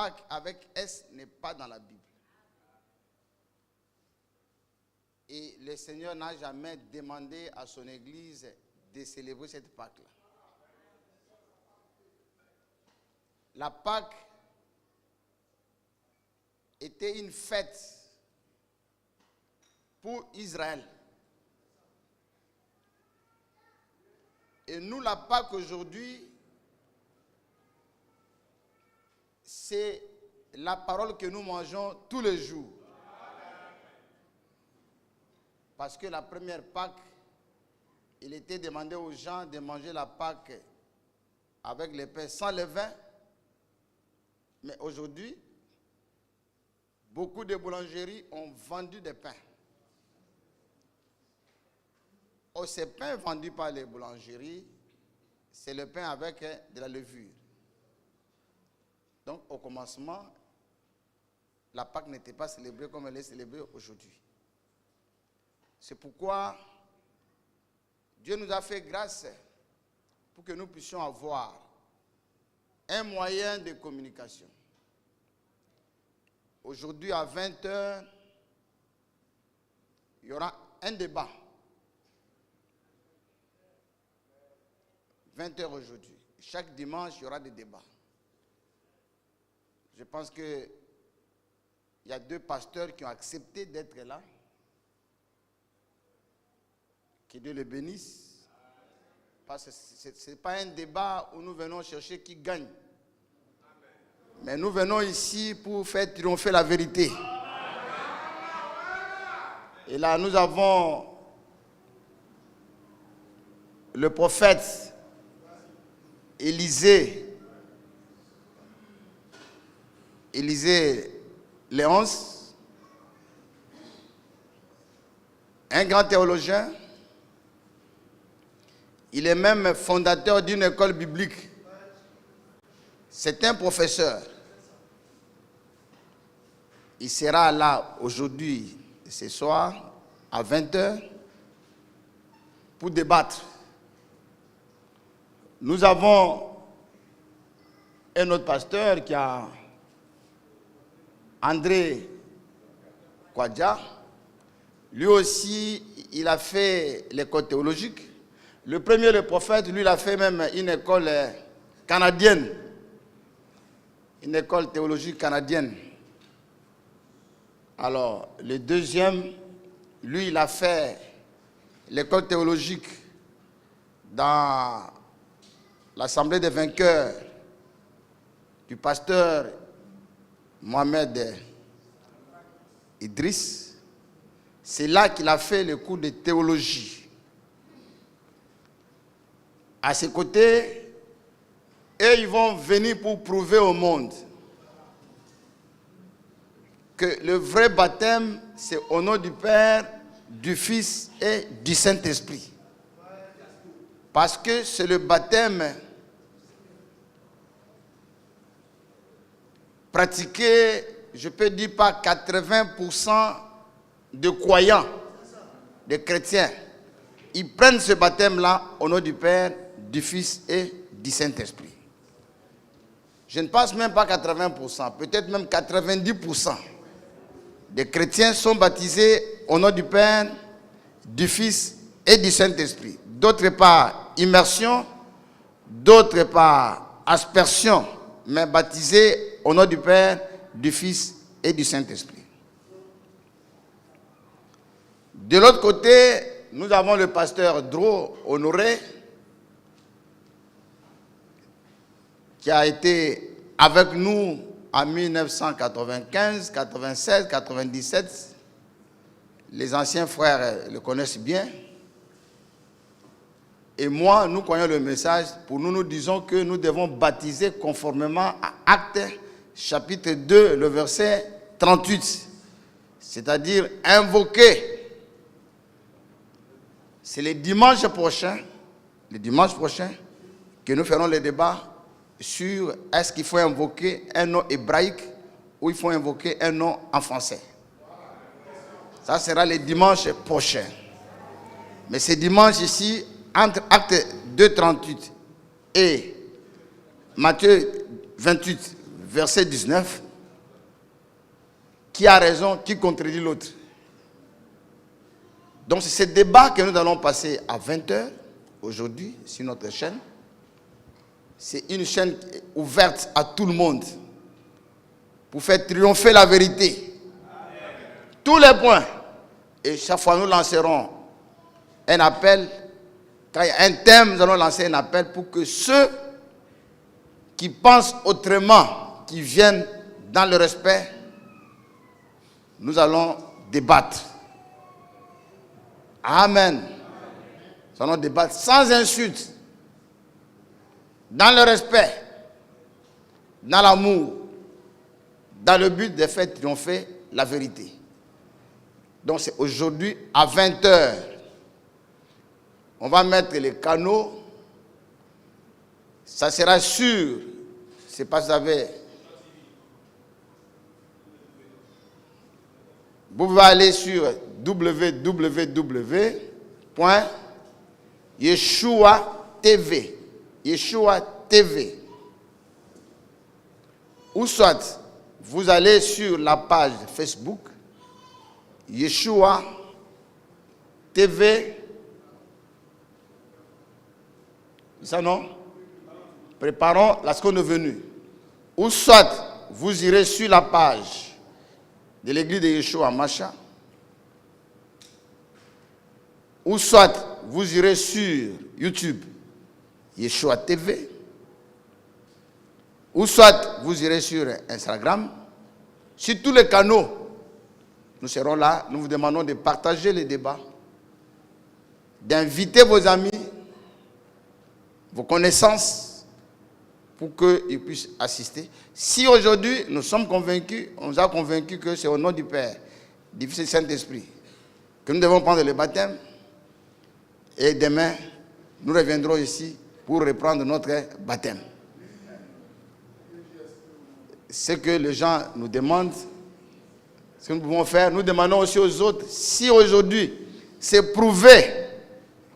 Pâques avec S n'est pas dans la Bible. Et le Seigneur n'a jamais demandé à son Église de célébrer cette Pâque-là. La Pâque était une fête pour Israël. Et nous, la Pâque aujourd'hui, c'est la parole que nous mangeons tous les jours. Parce que la première Pâque, il était demandé aux gens de manger la Pâque avec le pain sans levain. Mais aujourd'hui, beaucoup de boulangeries ont vendu des pains. Oh, ces pains vendus par les boulangeries, c'est le pain avec de la levure. Donc, au commencement, la Pâque n'était pas célébrée comme elle est célébrée aujourd'hui. C'est pourquoi Dieu nous a fait grâce pour que nous puissions avoir un moyen de communication. Aujourd'hui, à 20h, il y aura un débat. 20h aujourd'hui. Chaque dimanche, il y aura des débats. Je pense qu'il y a 2 pasteurs qui ont accepté d'être là. Que Dieu les bénisse. Parce que ce n'est pas un débat où nous venons chercher qui gagne. Mais nous venons ici pour faire triompher la vérité. Et là, nous avons le prophète Élisée Léonce, un grand théologien. Il est même fondateur d'une école biblique. C'est un professeur. Il sera là aujourd'hui, ce soir, à 20h, pour débattre. Nous avons un autre pasteur qui a André Kwadja. Lui aussi, il a fait l'école théologique. Le premier, le prophète, lui, il a fait même une école canadienne. Une école théologique canadienne. Alors, le deuxième, lui, il a fait l'école théologique dans l'Assemblée des vainqueurs du pasteur Mohamed Idriss. C'est là qu'il a fait le cours de théologie. À ses côtés, eux, ils vont venir pour prouver au monde que le vrai baptême, c'est au nom du Père, du Fils et du Saint-Esprit. Parce que c'est le baptême pratiqué, je peux dire, par 80% de croyants, de chrétiens. Ils prennent ce baptême-là au nom du Père, du Fils et du Saint-Esprit. Je ne pense même pas 80%, peut-être même 90% des chrétiens sont baptisés au nom du Père, du Fils et du Saint-Esprit. D'autres par immersion, d'autres par aspersion, mais baptisés au nom du Père, du Fils et du Saint-Esprit. De l'autre côté, nous avons le pasteur Dro Honoré, qui a été avec nous en 1995, 96, 97. Les anciens frères le connaissent bien. Et moi, nous croyons le message. Pour nous, nous disons que nous devons baptiser conformément à Actes, chapitre 2, le verset 38. C'est-à-dire invoquer. C'est le dimanche prochain que nous ferons le débat sur est-ce qu'il faut invoquer un nom hébraïque ou il faut invoquer un nom en français. Ça sera le dimanche prochain. Mais ce dimanche ici, entre Acte 2, 38 et Matthieu 28, verset 19. Qui a raison, qui contredit l'autre? Donc c'est ce débat que nous allons passer à 20h aujourd'hui sur notre chaîne. C'est une chaîne ouverte à tout le monde pour faire triompher la vérité. Tous les points. Et chaque fois nous lancerons un appel. Quand il y a un thème, nous allons lancer un appel pour que ceux qui pensent autrement, qui viennent dans le respect, nous allons débattre. Amen. Nous allons débattre sans insulte, dans le respect, dans l'amour, dans le but de faire triompher la vérité. Donc c'est aujourd'hui à 20h. On va mettre les canaux. Ça sera sûr. C'est pas ça. Vous pouvez aller sur www.yeshua.tv. Yeshua TV. Ou soit, vous allez sur la page Facebook Yeshua TV. Ça non? Préparons la seconde venue. Ou soit, vous irez sur la page de l'église de Yeshua Masha. Ou soit, vous irez sur YouTube Yeshua TV. Ou soit, vous irez sur Instagram. Sur tous les canaux, nous serons là. Nous vous demandons de partager les débats, d'inviter vos amis, vos connaissances, pour qu'ils puissent assister. Si aujourd'hui, nous sommes convaincus, on nous a convaincus que c'est au nom du Père, du Fils et du Saint-Esprit, que nous devons prendre le baptême, et demain, nous reviendrons ici pour reprendre notre baptême. Ce que les gens nous demandent, ce que nous pouvons faire, nous demandons aussi aux autres, si aujourd'hui, c'est prouvé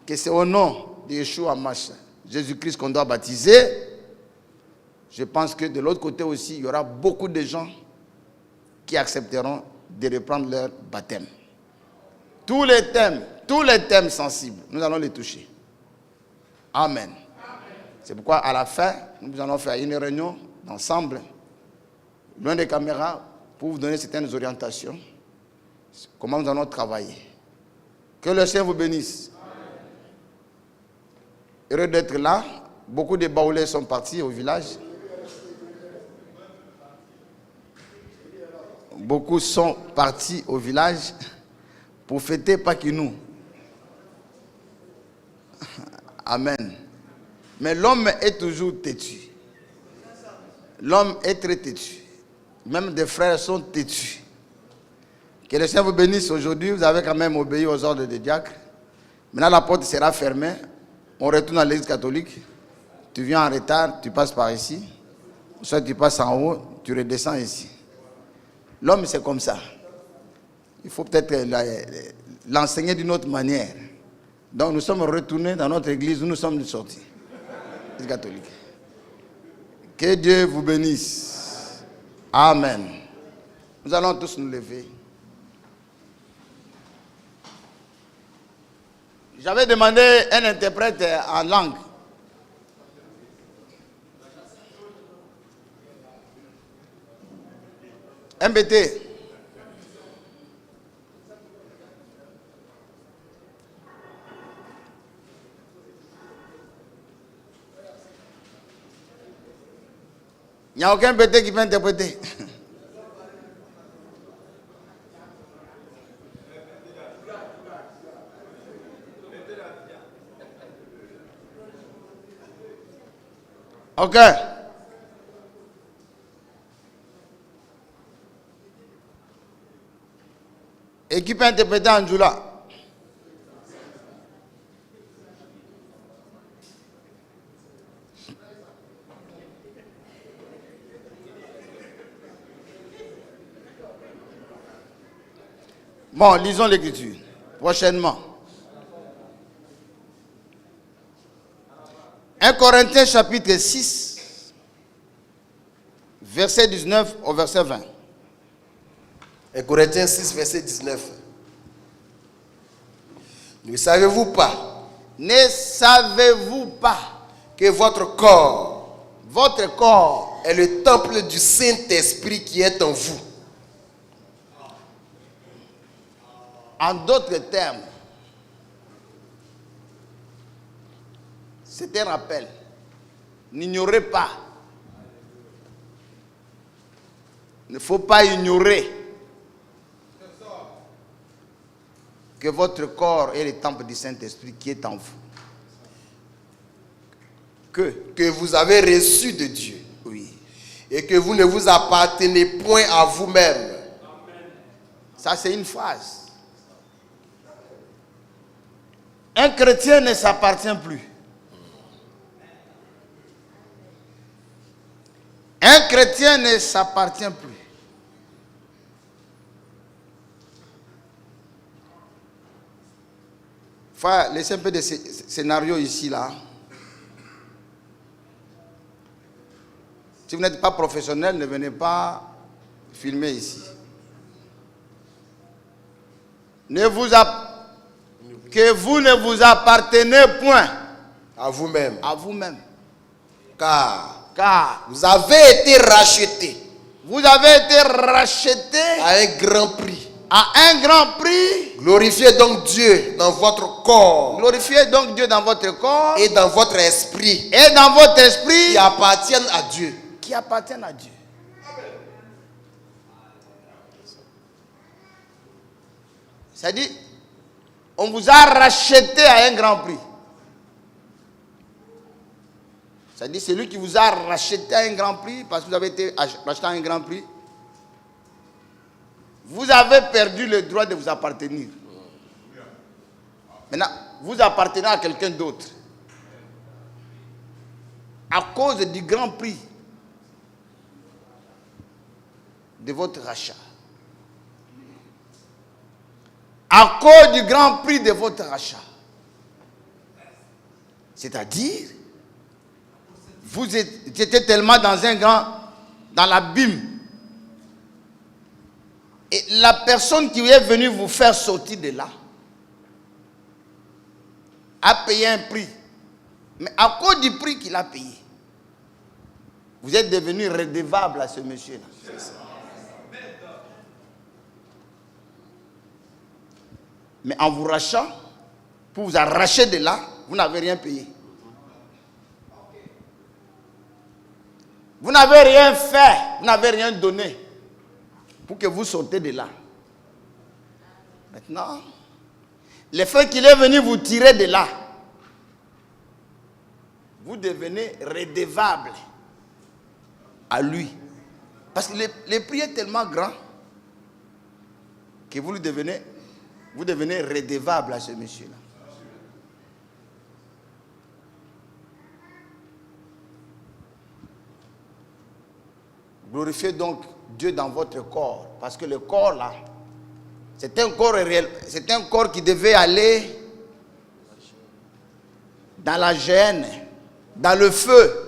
que c'est au nom de Yeshua Mashiach, Jésus-Christ qu'on doit baptiser, je pense que de l'autre côté aussi, il y aura beaucoup de gens qui accepteront de reprendre leur baptême. Tous les thèmes sensibles, nous allons les toucher. Amen. C'est pourquoi à la fin, nous allons faire une réunion ensemble, loin des caméras, pour vous donner certaines orientations, comment nous allons travailler. Que le Seigneur vous bénisse. Heureux d'être là. Beaucoup de Baoulés sont partis au village. Beaucoup sont partis au village pour fêter Pakinou. Amen. Mais l'homme est toujours têtu. L'homme est très têtu. Même des frères sont têtus. Que le Seigneur vous bénisse aujourd'hui. Vous avez quand même obéi aux ordres des diacres. Maintenant, la porte sera fermée. On retourne à l'église catholique. Tu viens en retard, tu passes par ici. Soit tu passes en haut, tu redescends ici. L'homme, c'est comme ça. Il faut peut-être l'enseigner d'une autre manière. Donc, nous sommes retournés dans notre église où nous sommes sortis. L'église catholique. Que Dieu vous bénisse. Amen. Nous allons tous nous lever. J'avais demandé un interprète en langue. MBT. Il n'y a aucun MBT qui peut interpréter. Ok. Équipe interprétée en Djoula. Bon, lisons l'écriture. Prochainement. 1 Corinthiens chapitre 6. verset 19 au verset 20. 1 Corinthiens 6, verset 19. Ne savez-vous pas que votre corps est le temple du Saint-Esprit qui est en vous? En d'autres termes, c'est un rappel. N'ignorez pas. Il ne faut pas ignorer que votre corps est le temple du Saint-Esprit qui est en vous. Que vous avez reçu de Dieu. Oui. Et que vous ne vous appartenez point à vous-même. Ça, c'est une phrase. Un chrétien ne s'appartient plus. Un chrétien ne s'appartient plus. Enfin, laissez un peu de scénario ici, là. Si vous n'êtes pas professionnel, ne venez pas filmer ici. Que vous ne vous appartenez point À vous-même. à vous-même. Car vous avez été rachetés. Vous avez été rachetés À un grand prix. à un grand prix. Glorifiez donc Dieu dans votre corps. Glorifiez donc Dieu dans votre corps Et dans votre esprit. et dans votre esprit Qui appartiennent à Dieu. qui appartiennent à Dieu. C'est-à-dire, on vous a racheté à un grand prix. C'est-à-dire, c'est lui qui vous a racheté à un grand prix parce que vous avez été racheté à un grand prix. Vous avez perdu le droit de vous appartenir. Maintenant, vous appartenez à quelqu'un d'autre. À cause du grand prix de votre rachat. À cause du grand prix de votre rachat. C'est-à-dire, vous étiez tellement dans l'abîme. Et la personne qui est venue vous faire sortir de là a payé un prix. Mais à cause du prix qu'il a payé, vous êtes devenu redevable à ce monsieur-là. Mais en vous rachetant, pour vous arracher de là, vous n'avez rien payé. Vous n'avez rien fait, vous n'avez rien donné pour que vous sortez de là. Maintenant, le fait qu'il est venu vous tirer de là, vous devenez redevable à lui. Parce que le prix est tellement grand que vous devenez redevable à ce monsieur-là. Glorifiez donc Dieu dans votre corps. Parce que le corps là, c'est un corps réel. C'est un corps qui devait aller dans la gêne, dans le feu.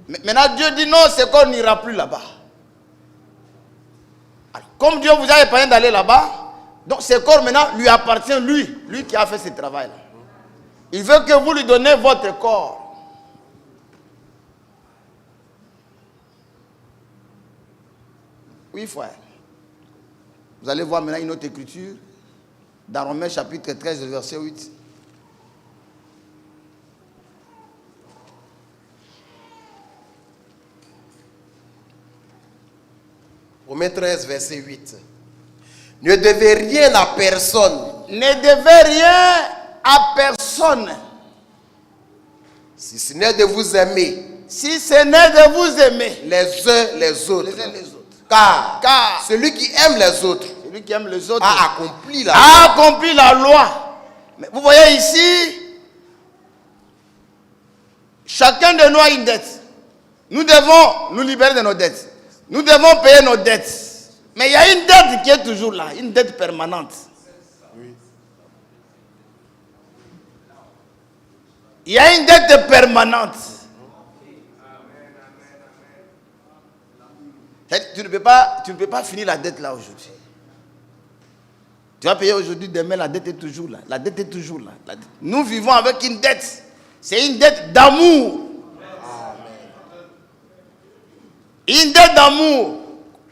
Mais maintenant Dieu dit non, ce corps n'ira plus là-bas. Alors, comme Dieu vous a épargné d'aller là-bas, donc ce corps maintenant lui appartient, lui qui a fait ce travail-là. Il veut que vous lui donnez votre corps. Oui, frère. Vous allez voir maintenant une autre écriture dans Romains chapitre 13, verset 8. Romains 13, verset 8. Ne devez rien à personne. Ne devez rien à personne. Si ce n'est de vous aimer. Si ce n'est de vous aimer. Les uns les autres. Les uns les autres. Car celui qui aime les autres. Celui qui aime les autres. A accompli la loi. A accompli la loi. Mais vous voyez ici. Chacun de nous a une dette. Nous devons nous libérer de nos dettes. Nous devons payer nos dettes. Mais il y a une dette qui est toujours là, une dette permanente. Oui. Il y a une dette permanente. Tu ne peux pas finir la dette là aujourd'hui. Tu vas payer aujourd'hui, demain la dette est toujours là. La dette est toujours là. Nous vivons avec une dette. C'est une dette d'amour. Une dette d'amour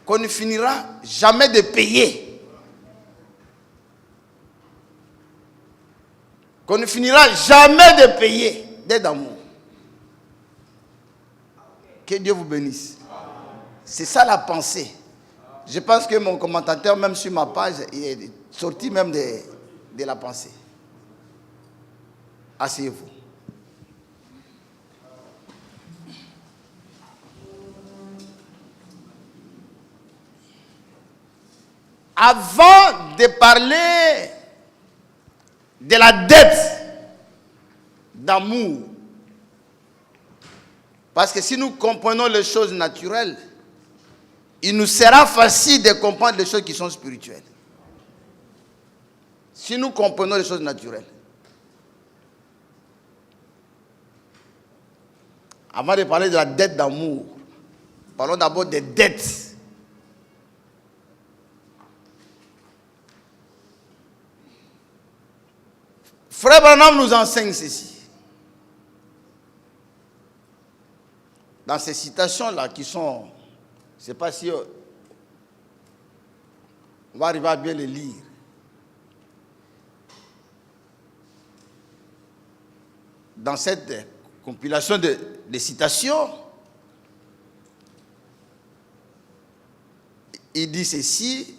qu'on ne finira jamais de payer. Qu'on ne finira jamais de payer. Dette d'amour. Que Dieu vous bénisse. C'est ça la pensée. Je pense que mon commentateur, même sur ma page, il est sorti même de la pensée. Asseyez-vous. Avant de parler de la dette d'amour, parce que si nous comprenons les choses naturelles, il nous sera facile de comprendre les choses qui sont spirituelles. Si nous comprenons les choses naturelles. Avant de parler de la dette d'amour, parlons d'abord des dettes. Frère Branham nous enseigne ceci. Dans ces citations-là qui sont... Je ne sais pas si on va arriver à bien les lire. Dans cette compilation de citations, il dit ceci.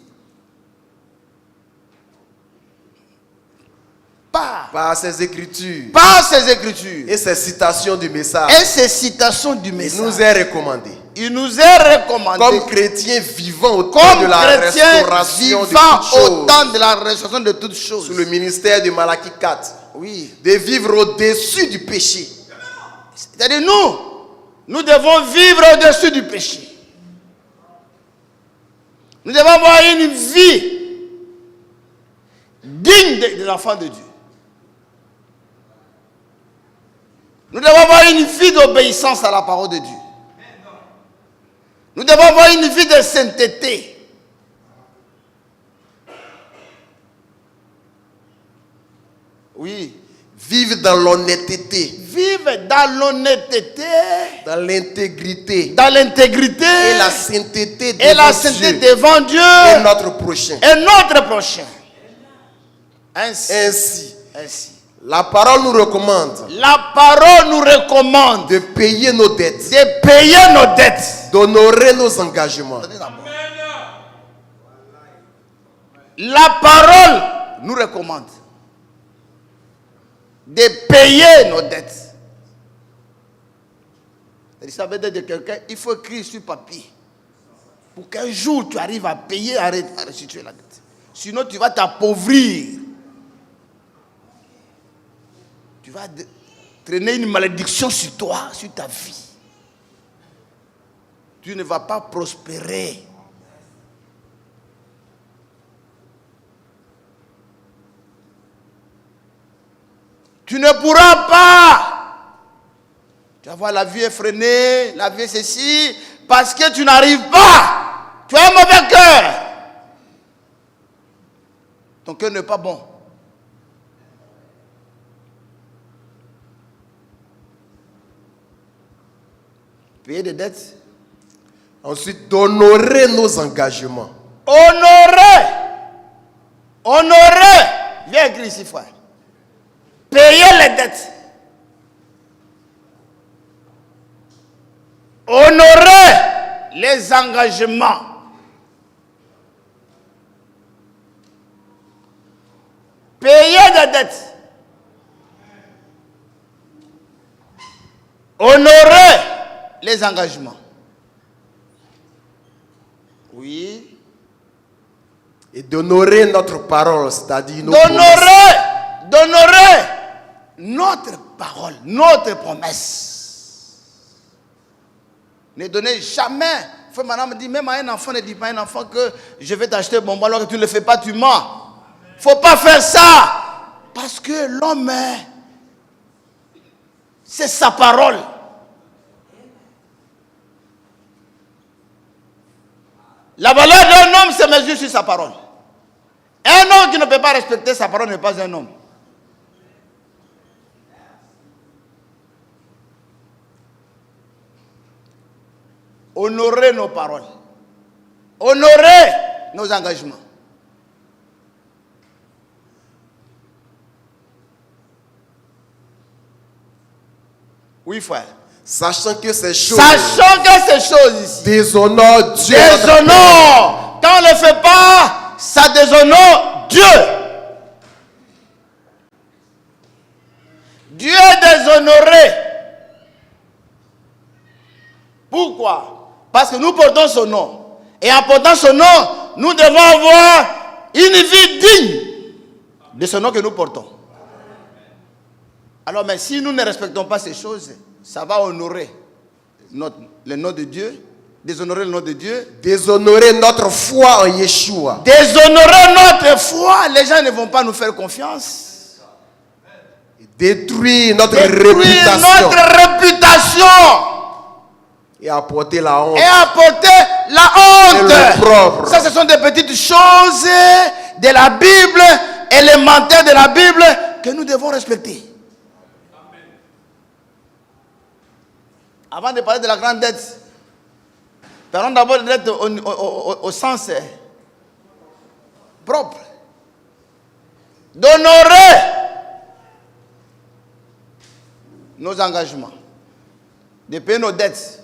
Par ces écritures. Par ces écritures. Et ces citations du message. Et ces citations du message. Il nous est recommandé. Il nous est recommandé. Comme chrétiens vivant au temps de la restauration de toutes choses. Au temps de la restauration de toutes choses. Sous le ministère de Malachie 4. Oui. De vivre au-dessus du péché. C'est-à-dire nous devons vivre au-dessus du péché. Nous devons avoir une vie digne des enfants de Dieu. Nous devons avoir une vie d'obéissance à la parole de Dieu. Nous devons avoir une vie de sainteté. Oui. Vivre dans l'honnêteté. Vivre dans l'honnêteté. Dans l'intégrité. Dans l'intégrité. Et la sainteté devant et la sainteté Dieu. Devant Dieu. Et notre prochain. Et notre prochain. Ainsi. La parole nous recommande. La parole nous recommande. De payer nos dettes. De payer nos dettes. D'honorer nos engagements. La parole nous recommande de payer nos dettes. Ça veut dire de quelqu'un, il faut écrire sur papier. Pour qu'un jour tu arrives à payer, à restituer la dette. Sinon tu vas t'appauvrir. Tu vas traîner une malédiction sur toi, sur ta vie. Tu ne vas pas prospérer. Tu ne pourras pas. Tu vas voir la vie effrénée, la vie ceci, parce que tu n'arrives pas. Tu as un mauvais cœur. Ton cœur n'est pas bon. Payer des dettes. Ensuite, d'honorer nos engagements. Honorer. Honorer. Viens écrire ici, frère. Payer les dettes. Honorer les engagements. Payer des dettes. Honorer les engagements. Oui. Et d'honorer notre parole, c'est-à-dire nos d'honorer notre parole, notre promesse. Ne donnez jamais. Frère Madame me dit, même à un enfant, ne dis pas à un enfant que je vais t'acheter un bonbon alors que tu ne le fais pas, tu mens. Il ne faut pas faire ça. Parce que l'homme, c'est sa parole. La valeur d'un homme se mesure sur sa parole. Un homme qui ne peut pas respecter sa parole n'est pas un homme. Honorer nos paroles. Honorer nos engagements. Oui, frère. Sachant que ces choses Ici déshonorent Dieu. Déshonore. Quand on ne le fait pas, ça déshonore Dieu. Dieu est déshonoré. Pourquoi? Parce que nous portons son nom. Et en portant son nom, nous devons avoir une vie digne de ce nom que nous portons. Alors, mais si nous ne respectons pas ces choses, ça va honorer le nom de Dieu, déshonorer le nom de Dieu. Déshonorer notre foi en Yeshua. Déshonorer notre foi, les gens ne vont pas nous faire confiance. Détruire notre réputation. Et apporter la honte. Ça, ce sont des petites choses de la Bible, élémentaires de la Bible, que nous devons respecter. Avant de parler de la grande dette, parlons d'abord de dette au sens propre. D'honorer nos engagements, de payer nos dettes,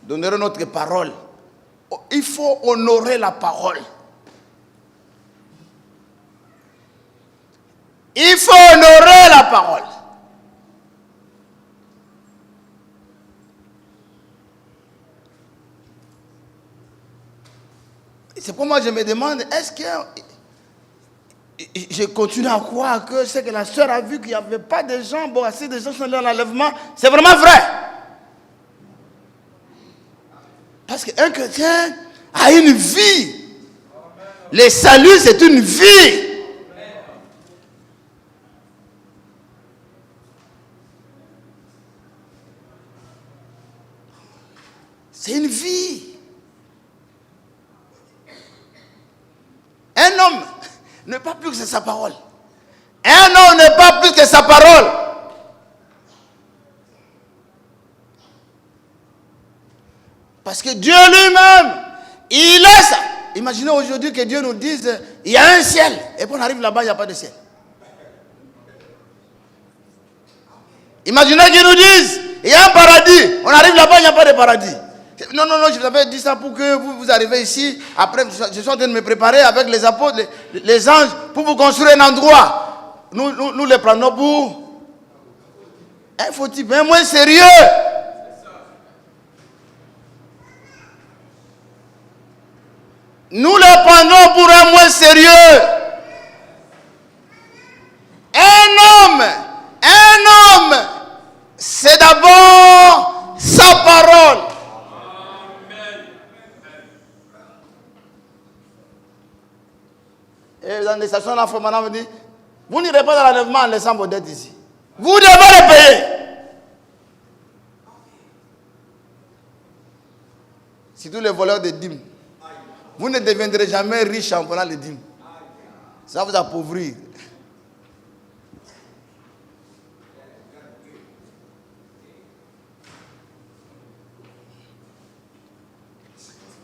d'honorer notre parole. Il faut honorer la parole. Il faut honorer la parole. C'est pour moi que je me demande, est-ce que je continue à croire que c'est que la sœur a vu qu'il n'y avait pas de gens, bon, assez de gens sont dans l'enlèvement. C'est vraiment vrai. Parce qu'un chrétien a une vie. Le salut, c'est une vie. C'est une vie. Un homme n'est pas plus que sa parole. Un homme n'est pas plus que sa parole. Parce que Dieu lui-même, il est ça. Imaginez aujourd'hui que Dieu nous dise, il y a un ciel. Et puis on arrive là-bas, il n'y a pas de ciel. Imaginez qu'il nous dise, il y a un paradis. On arrive là-bas, il n'y a pas de paradis. Non, je vous avais dit ça pour que vous arrivez ici. Après, je suis en train de me préparer avec les apôtres, les anges, pour vous construire un endroit. Nous les prenons pour un faux type, un moins sérieux. Nous les prenons pour un moins sérieux. Un homme, c'est d'abord sa parole. Et dans les stations, là, maintenant, vous dit, vous n'irez pas dans l'enlèvement en laissant vos dettes ici. Vous devez les payer. C'est tous les voleurs de dîmes. Vous ne deviendrez jamais riche en prenant les dîmes. Ça va vous appauvrir.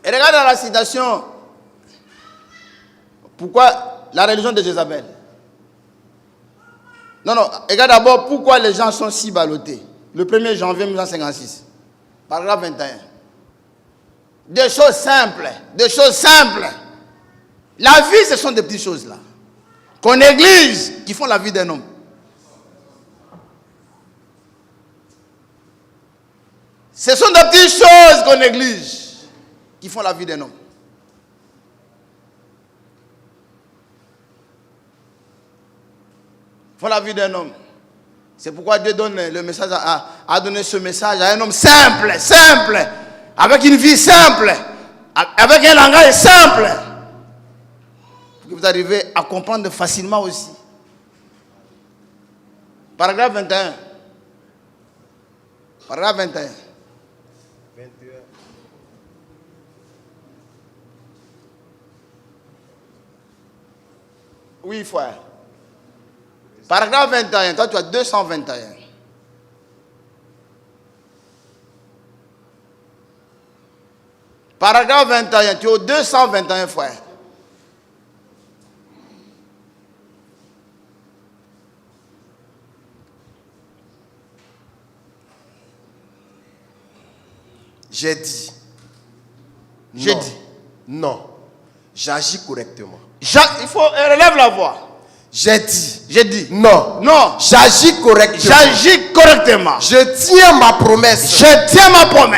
Et regarde dans la citation. Pourquoi la religion de Jézabel? Non, regarde d'abord pourquoi les gens sont si ballottés. Le 1er janvier 1956, paragraphe 21. Des choses simples. La vie, ce sont des petites choses là. Qu'on néglige, qui font la vie d'un homme. Ce sont des petites choses qu'on néglige, qui font la vie d'un homme. Font la vie d'un homme. C'est pourquoi Dieu donne le message, a donné ce message à un homme simple, avec une vie simple, avec un langage simple, pour que vous arrivez à comprendre facilement aussi. Paragraphe 21. Paragraphe 21. Oui, frère. Paragraphe 21, toi tu as 221. Paragraphe 21, tu as 221, frère. J'ai dit. Non. J'agis correctement. Il faut relève la voix. J'ai dit. Non. J'agis correctement. Je tiens ma promesse.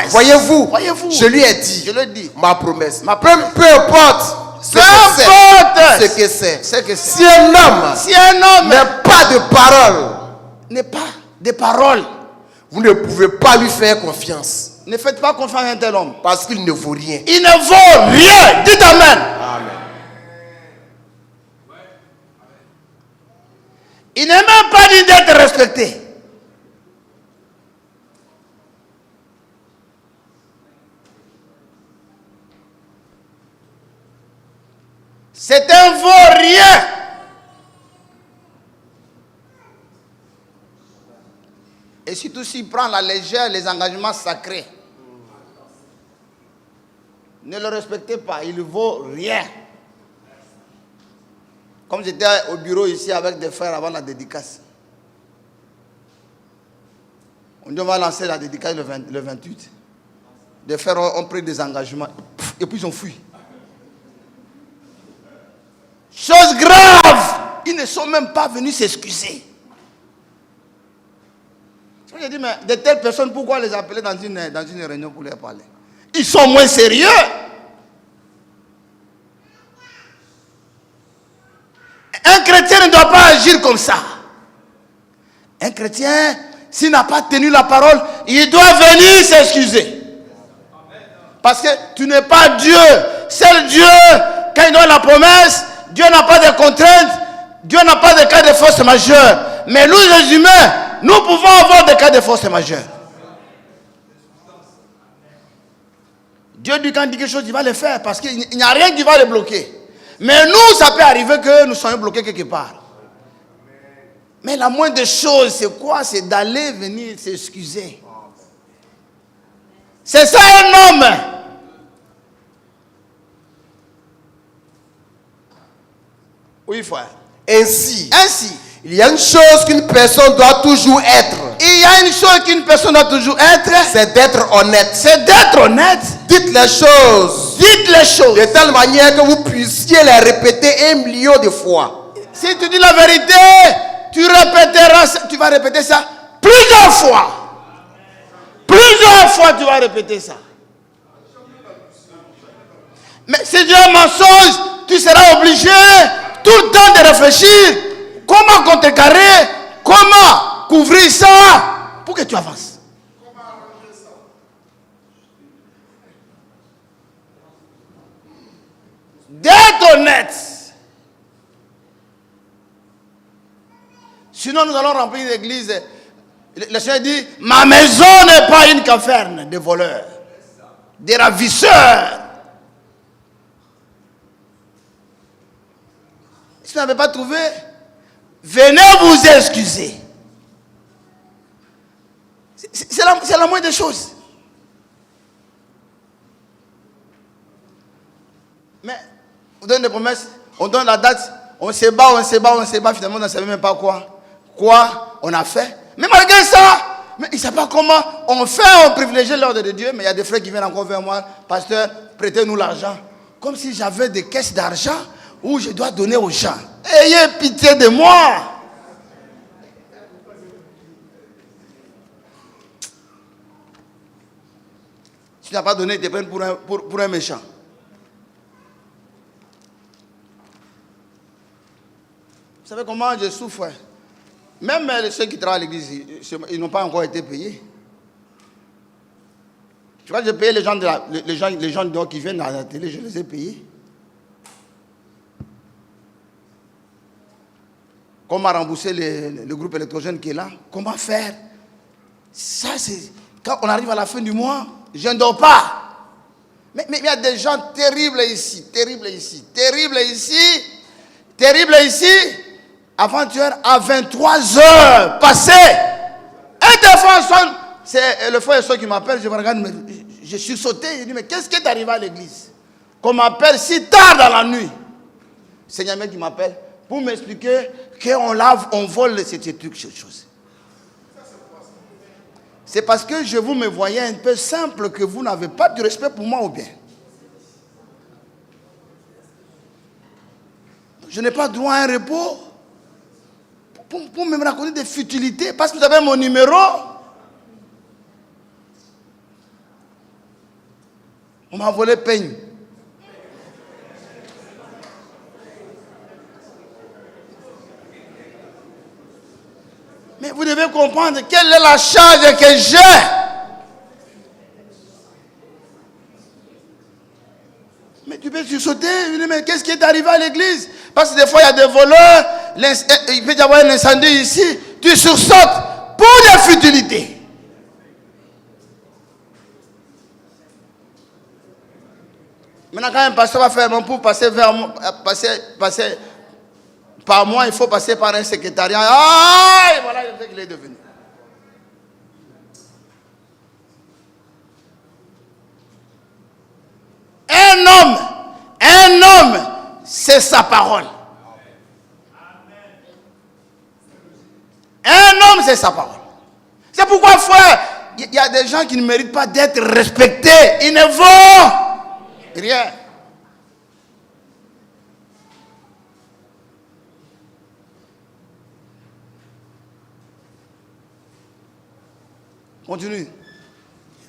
Voyez-vous. Je lui ai dit. Ma promesse. Peu importe ce que c'est. Si un homme n'a pas de parole, vous ne pouvez pas lui faire confiance. Ne faites pas confiance à un tel homme. Parce qu'il ne vaut rien. Il ne vaut rien. Dites amen. Amen. Il n'est même pas dit d'être respecté. C'est un vaurien. Et surtout s'il prend à la légère les engagements sacrés. Ne le respectez pas, il ne vaut rien. Comme j'étais au bureau ici avec des frères avant la dédicace. On dit on va lancer la dédicace le 28. Des frères ont pris des engagements et puis ils ont fui. Chose grave, ils ne sont même pas venus s'excuser. J'ai dit, mais de telles personnes, pourquoi les appeler dans une réunion pour leur parler? Ils sont moins sérieux. Un chrétien ne doit pas agir comme ça. Un chrétien, s'il n'a pas tenu la parole, il doit venir s'excuser. Parce que tu n'es pas Dieu. Seul Dieu, quand il donne la promesse, Dieu n'a pas de contraintes, Dieu n'a pas de cas de force majeure. Mais nous, les humains, nous pouvons avoir des cas de force majeure. Dieu dit quand il dit quelque chose, il va le faire parce qu'il n'y a rien qui va le bloquer. Mais nous, ça peut arriver que nous soyons bloqués quelque part. Mais la moindre des choses, c'est quoi? C'est d'aller venir s'excuser. C'est ça un homme. Oui, frère. Ainsi, il y a une chose qu'une personne doit toujours être. Il y a une chose qu'une personne doit toujours être. C'est d'être honnête. C'est d'être honnête. Dites les choses. Dites les choses. De telle manière que vous puissiez les répéter 1 million de fois. Si tu dis la vérité, tu vas répéter ça plusieurs fois. Plusieurs fois tu vas répéter ça. Mais si tu as un mensonge, tu seras obligé tout le temps de réfléchir. Comment contrecarrer? Comment couvrir ça pour que tu avances? D'être honnête. Sinon, nous allons remplir l'église. Le Seigneur dit, ma maison n'est pas une caverne de voleurs, des ravisseurs. Si vous n'avez pas trouvé, venez vous excuser. C'est la moindre des choses. Mais on donne des promesses, on donne la date, on se bat, finalement on ne savait même pas quoi on a fait. Mais malgré ça, mais il ne sait pas comment on privilégie l'ordre de Dieu. Mais il y a des frères qui viennent encore vers moi, pasteur, prêtez-nous l'argent. Comme si j'avais des caisses d'argent où je dois donner aux gens. Ayez pitié de moi. Si tu n'as pas donné, ils te prennent pour un méchant. Vous savez comment je souffre? Même ceux qui travaillent à l'église, ils n'ont pas encore été payés. Tu vois, j'ai payé les gens qui viennent à la télé, je les ai payés. Comment rembourser le groupe électrogène qui est là? Comment faire? Ça, c'est... Quand on arrive à la fin du mois, je ne dors pas. Mais il y a des gens terribles ici. terrible ici, avant-hier, à 23 heures passées, un téléphone sonne. C'est le frère et soeur qui m'appelle, je me regarde, je suis sauté, je dis, mais qu'est-ce qui est arrivé à l'église? Qu'on m'appelle si tard dans la nuit. Seigneur qui m'appelle pour m'expliquer qu'on vole ces trucs, ces choses. C'est parce que je vous me voyais un peu simple que vous n'avez pas de respect pour moi ou bien. Je n'ai pas droit à un repos pour me raconter des futilités parce que vous avez mon numéro. On m'a volé peigne. Mais vous devez comprendre quelle est la charge que j'ai. Mais tu peux sauter, mais qu'est-ce qui est arrivé à l'église? Parce que des fois il y a des voleurs, il peut y avoir un incendie ici, tu sursautes pour des futilités. Maintenant, quand un pasteur va faire pour passer vers moi, passer par moi, il faut passer par un secrétariat. Ah, et voilà ce qu'il est devenu. Un homme, c'est sa parole. Un homme, c'est sa parole. C'est pourquoi, frère, il y a des gens qui ne méritent pas d'être respectés. Ils ne vont rien. Continue.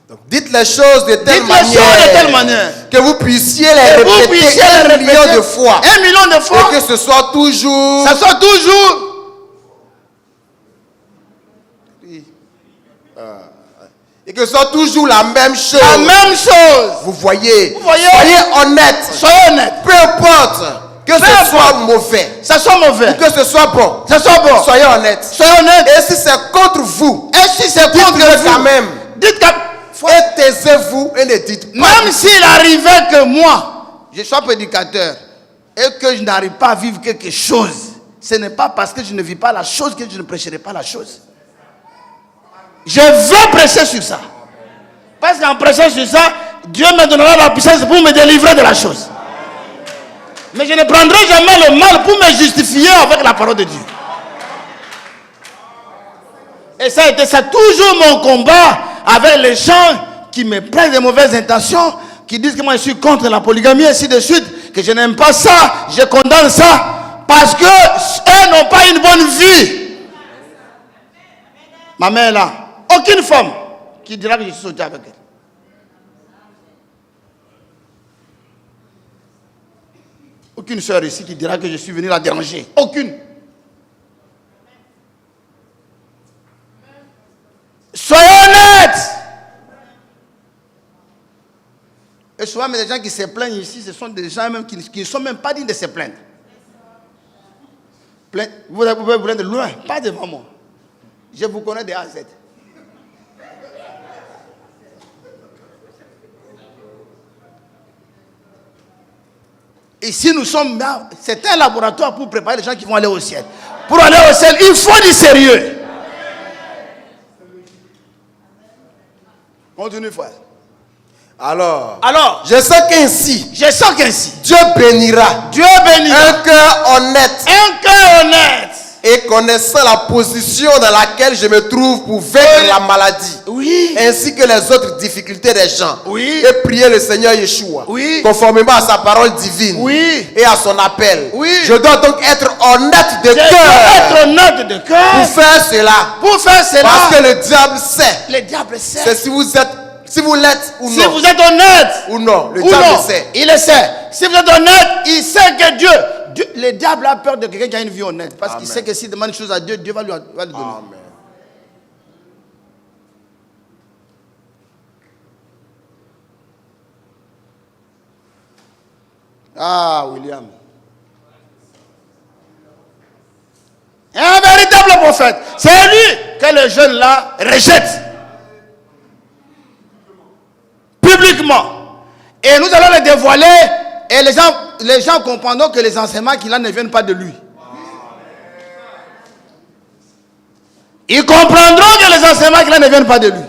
Donc, dites les choses de telle manière que vous puissiez les répéter un million de fois. Un million de fois. Et que ce soit toujours. Ça soit toujours. Et que ce soit toujours la même chose. La même chose. Vous voyez. Soyez honnête. Soyez honnête. Peu importe que ce soit mauvais. Ça soit mauvais. Ou que ce soit bon. Ça soit bon. Soyez honnête. Soyez honnête. Et si c'est contre vous. Et si c'est contre vous. Quand même. Dites que. Et taisez-vous et ne dites pas. Même s'il arrivait que moi, je sois prédicateur et que je n'arrive pas à vivre quelque chose, ce n'est pas parce que je ne vis pas la chose que je ne prêcherai pas la chose. Je veux prêcher sur ça. Parce qu'en prêchant sur ça, Dieu me donnera la puissance pour me délivrer de la chose. Mais je ne prendrai jamais le mal pour me justifier avec la parole de Dieu. Et ça a été ça toujours mon combat avec les gens qui me prennent de mauvaises intentions, qui disent que moi je suis contre la polygamie, ainsi de suite, que je n'aime pas ça, je condamne ça, parce que eux n'ont pas une bonne vie. Ma mère là, aucune femme qui dira que je suis sauté avec elle. Aucune soeur ici qui dira que je suis venu la déranger. Aucune. Soyez honnêtes. Et souvent, mais les gens qui se plaignent ici, ce sont des gens même qui ne sont même pas dignes de se plaindre. Vous pouvez vous plaindre de loin, pas devant moi. Je vous connais de A à Z. Ici, nous sommes là. C'est un laboratoire pour préparer les gens qui vont aller au ciel. Pour aller au ciel, il faut du sérieux. Continue, frère. Alors, je sais qu'ainsi, Dieu bénira. Un cœur honnête. Et connaissant la position dans laquelle je me trouve pour vaincre la maladie, ainsi que les autres difficultés des gens, et prier le Seigneur Yeshua, conformément à sa parole divine et à son appel. Je dois donc être honnête de cœur pour faire cela. Parce que le diable sait. C'est si vous l'êtes ou non. Si vous êtes honnête ou non, le diable sait. Il le sait. Si vous êtes honnête, il sait que Dieu, le diable a peur de quelqu'un qui a une vie honnête. Parce qu'il sait que s'il demande une chose à Dieu, Dieu va lui donner. Amen. Ah, William. Un véritable prophète. C'est lui que le jeune là rejette. Publiquement. Et nous allons le dévoiler Et les gens comprendront que les enseignements qu'il a ne viennent pas de lui. Ils comprendront que les enseignements qu'il a ne viennent pas de lui.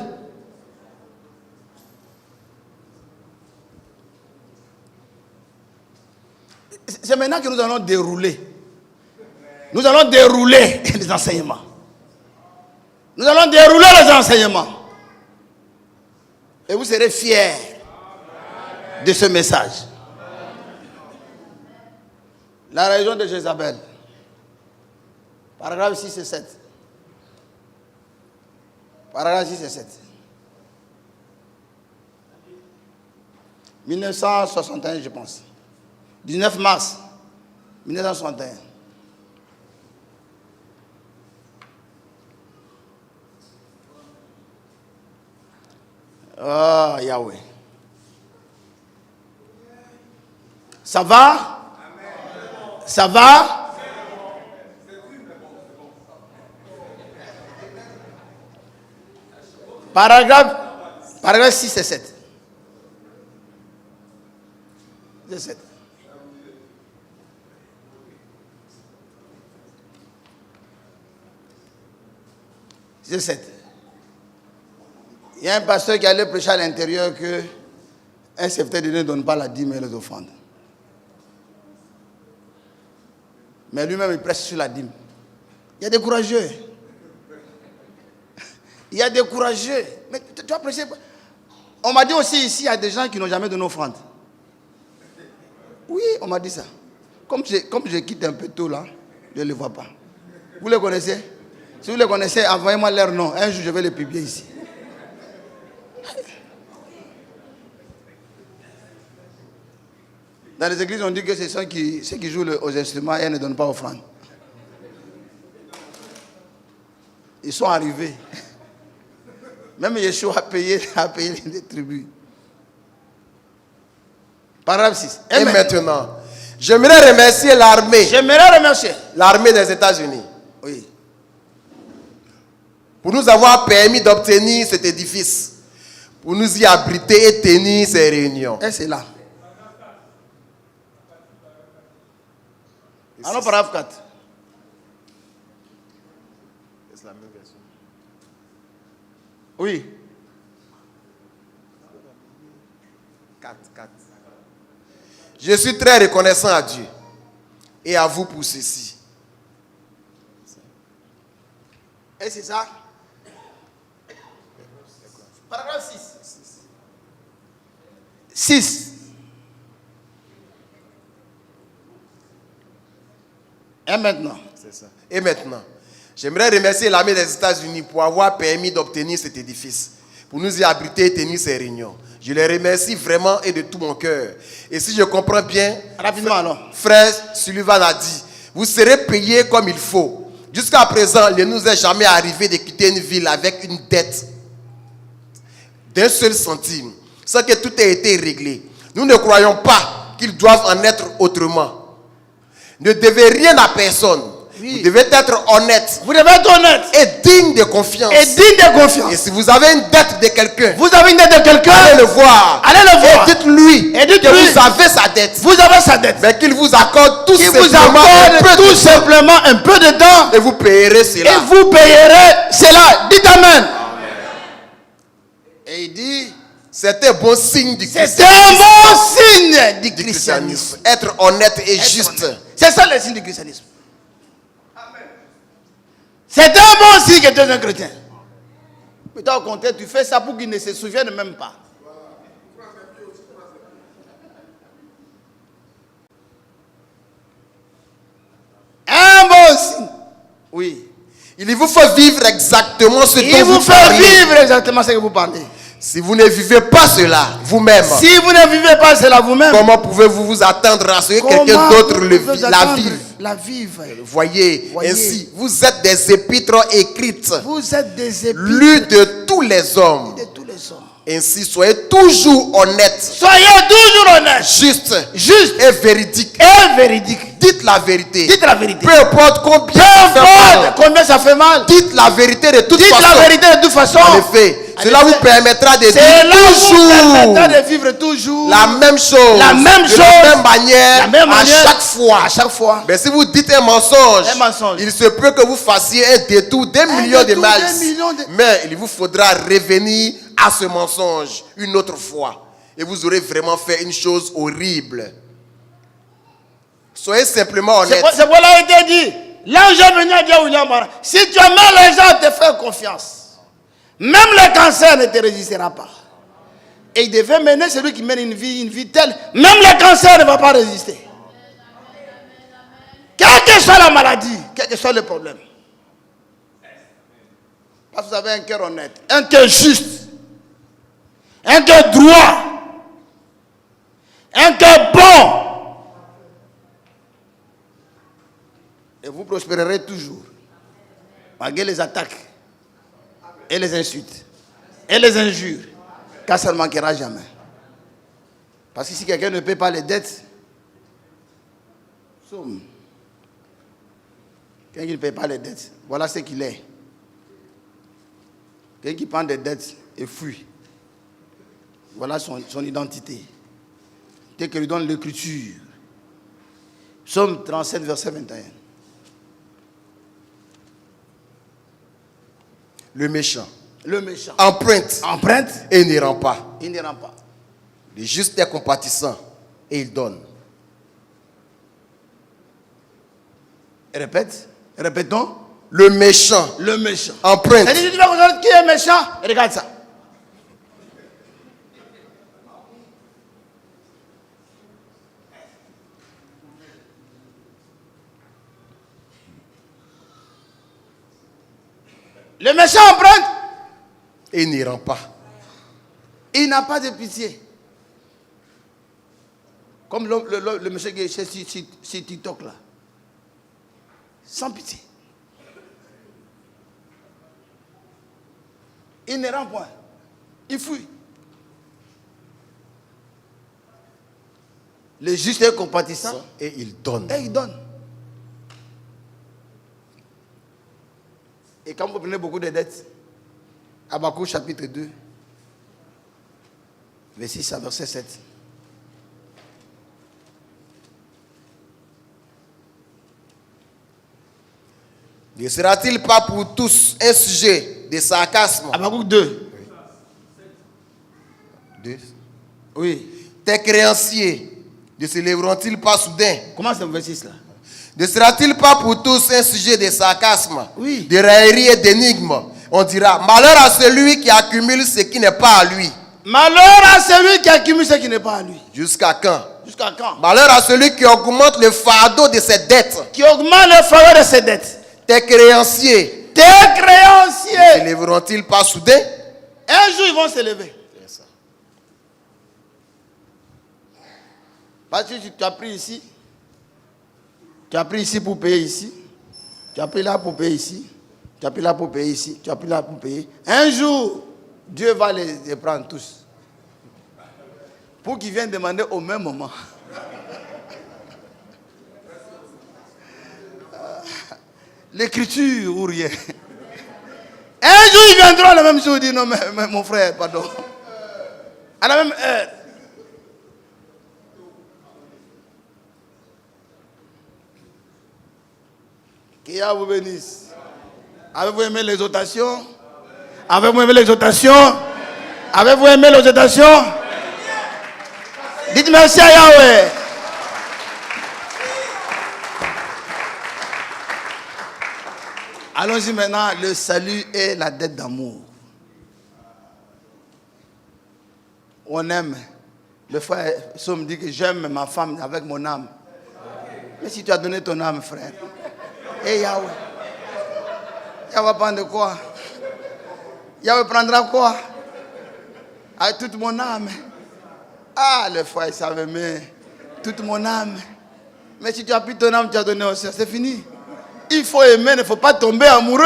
C'est maintenant que nous allons dérouler. Nous allons dérouler les enseignements. Nous allons dérouler les enseignements. Et vous serez fiers de ce message. La région de Jézabel. Paragraphe 6 et 7. Paragraphe 6 et 7. 1961, je pense. 19 mars 1961. Oh, Yahweh. Ça va? Ça va? Paragraphe 6 et 7. 7. C'est 7. Il y a un pasteur qui allait prêcher à l'intérieur que un serviteur ne donne pas la dîme et les offrandes. Mais lui-même, il prêche sur la dîme. Il y a des courageux. Il y a des courageux. Mais tu vas prêcher. On m'a dit aussi ici, il y a des gens qui n'ont jamais donné offrande. Oui, on m'a dit ça. Comme je quitte un peu tôt là, je ne les vois pas. Vous les connaissez? Si vous les connaissez, envoyez-moi leur nom. Un jour, je vais les publier ici. Dans les églises, on dit que c'est ceux qui jouent aux instruments et ne donnent pas offrande. Ils sont arrivés. Même Yeshua a payé les tribus. Paragraphe 6. Et maintenant, j'aimerais remercier l'armée. L'armée des États-Unis. Oui. Pour nous avoir permis d'obtenir cet édifice. Pour nous y abriter et tenir ces réunions. Et c'est là. Alors, paragraphe 4. C'est la même version. Oui. 4. Je suis très reconnaissant à Dieu et à vous pour ceci. Et c'est ça? Paragraphe 6. Et maintenant? C'est ça. Et maintenant, j'aimerais remercier l'armée des États-Unis pour avoir permis d'obtenir cet édifice, pour nous y abriter et tenir ces réunions. Je les remercie vraiment et de tout mon cœur. Et si je comprends bien, rapidement alors. Frère Sullivan a dit, vous serez payés comme il faut. Jusqu'à présent, il ne nous est jamais arrivé de quitter une ville avec une dette d'un seul centime, sans que tout ait été réglé. Nous ne croyons pas qu'ils doivent en être autrement. Ne devez rien à personne. Oui. Vous devez être honnête. Vous devez être honnête. Et digne de confiance. Et si vous avez une dette de quelqu'un, allez le voir. Et dites-lui que vous avez sa dette. Vous avez sa dette. Mais qu'il vous accorde tout simplement un peu de temps. Et vous payerez cela. Dites Amen. Et il dit, c'est un bon signe du christianisme. C'est un bon signe du christianisme. Être honnête et juste. C'est ça le signe du christianisme. C'est un bon signe que tu es un chrétien. Mais toi, au contraire, tu fais ça pour qu'ils ne se souviennent même pas. Un bon signe. Oui. Il vous faut vivre exactement ce dont vous parlez. Il vous faut vivre exactement ce que vous parlez. Si vous ne vivez pas cela vous-même, comment pouvez-vous vous attendre à ce que quelqu'un d'autre la vive? Voyez, ainsi, vous êtes des épîtres écrites, lues de tous les hommes. Ainsi, soyez toujours honnêtes. Juste et véridique. Dites la vérité. Peu importe combien ça fait mal. Dites la vérité de toute façon. En effet, Cela vous permettra de vivre toujours la même chose, la même manière, à chaque fois. Mais si vous dites un mensonge, il se peut que vous fassiez un détour d'un million de miles. Mais il vous faudra revenir à ce mensonge une autre fois. Et vous aurez vraiment fait une chose horrible. Soyez simplement honnête. C'est pour là été dit. L'ange est venu à dire à William Branham, si tu amènes les gens à te faire confiance, même le cancer ne te résistera pas. Et il devait mener celui qui mène une vie telle, même le cancer ne va pas résister. Quelle que soit la maladie, quel que soit le problème. Parce que vous avez un cœur honnête, un cœur juste, un cœur droit, un cœur bon. Et vous prospérerez toujours. Malgré les attaques et les insultes et les injures. Car ça ne manquera jamais. Parce que si quelqu'un ne paie pas les dettes, quelqu'un qui ne paie pas les dettes, voilà ce qu'il est. Quelqu'un qui prend des dettes et fuit. Voilà son identité. Tel que lui donne l'Écriture. Psaume 37, verset 21. Le méchant emprunte et il ne rend pas. Le juste est compatissant et il donne. Répétons. Le méchant emprunte. Et tu vas regarder qui est méchant. Regarde ça. Le méchant emprunte et il n'y rend pas. Il n'a pas de pitié. Comme le monsieur qui est sur TikTok là. Sans pitié. Il ne rend point. Il fuit. Le juste est compatissant. Et il donne. Et quand vous prenez beaucoup de dettes, Habakkuk chapitre 2, verset 6 à verset 7. Ne sera-t-il pas pour tous un sujet de sarcasme? Habakkuk 2. 2. Oui. Tes créanciers ne se lèveront-ils pas soudain? Comment c'est le verset 6 là? Ne sera-t-il pas pour tous un sujet de sarcasme, oui, de raillerie et d'énigme? On dira, malheur à celui qui accumule ce qui n'est pas à lui. Malheur à celui qui accumule ce qui n'est pas à lui. Jusqu'à quand? Jusqu'à quand? Malheur à celui qui augmente le fardeau de ses dettes. Qui augmente le fardeau de ses dettes. Tes créanciers ne se lèveront-ils pas soudain? Un jour ils vont se lever. C'est ça. Parce que tu as pris ici. Tu as pris ici pour payer ici. Tu as pris là pour payer ici. Tu as pris là pour payer ici. Tu as pris là pour payer. Un jour, Dieu va les prendre tous. Pour qu'ils viennent demander au même moment. L'écriture ou rien. Un jour, ils viendront le même jour. Ils disent non, mais mon frère, pardon. À la même heure. Que Yahweh vous bénisse. Avez-vous aimé l'exhortation? Avez-vous aimé l'exhortation? Avez-vous aimé l'exhortation? Dites merci à Yahweh. Allons-y maintenant. Le salut est la dette d'amour. On aime. Le frère Somme dit que j'aime ma femme avec mon âme. Mais si tu as donné ton âme, frère. Et Yahweh. Yahweh prendre quoi? Yahweh prendra quoi? Avec toute mon âme. Ah, le frère, il savait, mais toute mon âme. Mais si tu as pris ton âme, tu as donné au Seigneur, c'est fini. Il faut aimer, il ne faut pas tomber amoureux.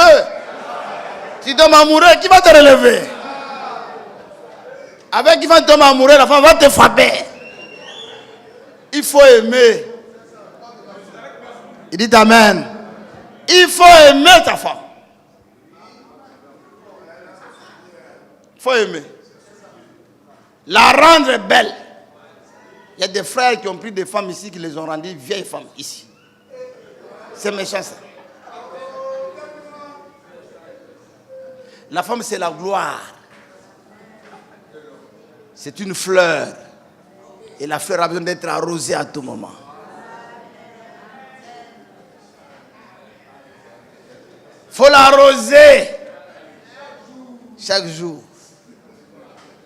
Si tu tombes amoureux, qui va te relever? Avec qui va tomber amoureux, la femme va te frapper. Il faut aimer. Il dit amen. Il faut aimer ta femme. Il faut aimer. La rendre belle. Il y a des frères qui ont pris des femmes ici, qui les ont rendues vieilles femmes ici. C'est méchant ça. La femme, c'est la gloire. C'est une fleur. Et la fleur a besoin d'être arrosée à tout moment. Il faut l'arroser chaque jour.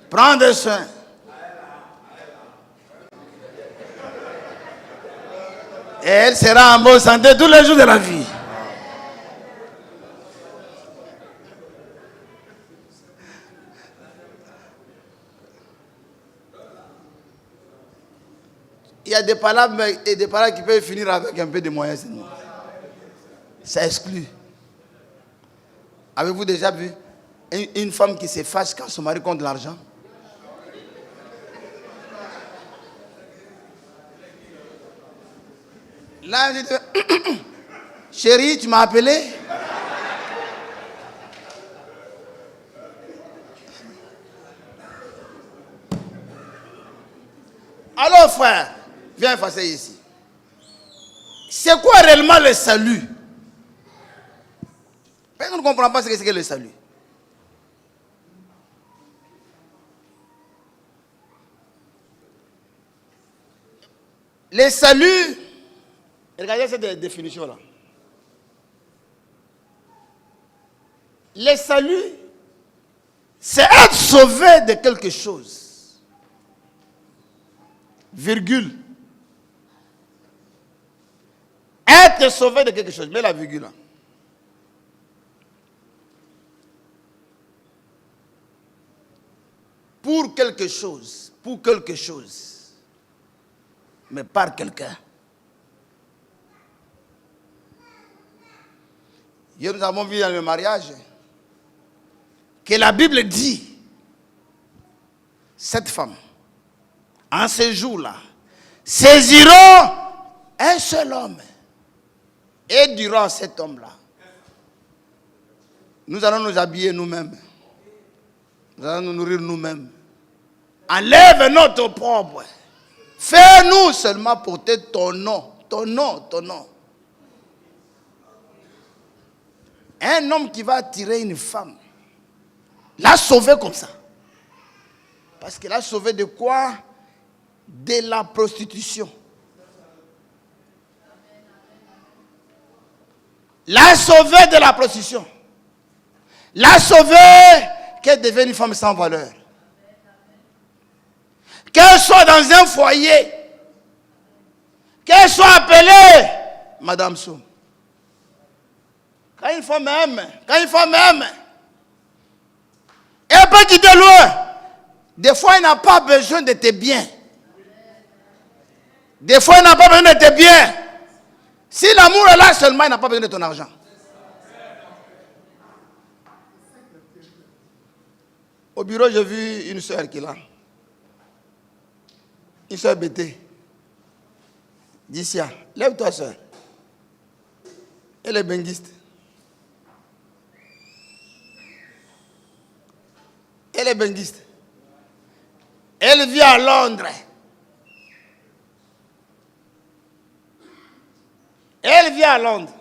Prendre soin. Et elle sera en bonne santé tous les jours de la vie. Il y a des palabres et des paroles qui peuvent finir avec un peu de moyens. Ça exclut. Avez-vous déjà vu une femme qui se fâche quand son mari compte de l'argent? Là, elle dit, chérie, tu m'as appelé? Alors frère, viens effacer ici. C'est quoi réellement le salut? Personne ne comprend pas ce que c'est que le salut. Le salut, regardez cette définition-là. Le salut, c'est être sauvé de quelque chose. Virgule. Être sauvé de quelque chose. Mets la virgule là. Pour quelque chose. Pour quelque chose. Mais par quelqu'un. Hier, nous avons vu dans le mariage que la Bible dit, cette femme, en ce jour-là, saisiront un seul homme. Et durant cet homme-là, nous allons nous habiller nous-mêmes. Nous allons nous nourrir nous-mêmes. Enlève notre propre. Fais-nous seulement porter ton nom. Ton nom, ton nom. Un homme qui va attirer une femme, l'a sauver comme ça. Parce qu'il a sauvé de quoi? De la prostitution. L'a sauvé de la prostitution. L'a sauvé qu'elle devienne une femme sans valeur. Qu'elle soit dans un foyer. Qu'elle soit appelée Madame Soum. Quand une femme aime, elle peut quitter loin. Des fois, elle n'a pas besoin de tes biens. Des fois, elle n'a pas besoin de tes biens. Si l'amour est là seulement, elle n'a pas besoin de ton argent. Au bureau, j'ai vu une soeur qui est là. Une soeur bêtée. Dicia, lève-toi, soeur. Elle est benguiste. Elle est benguiste. Elle vit à Londres. Elle vit à Londres.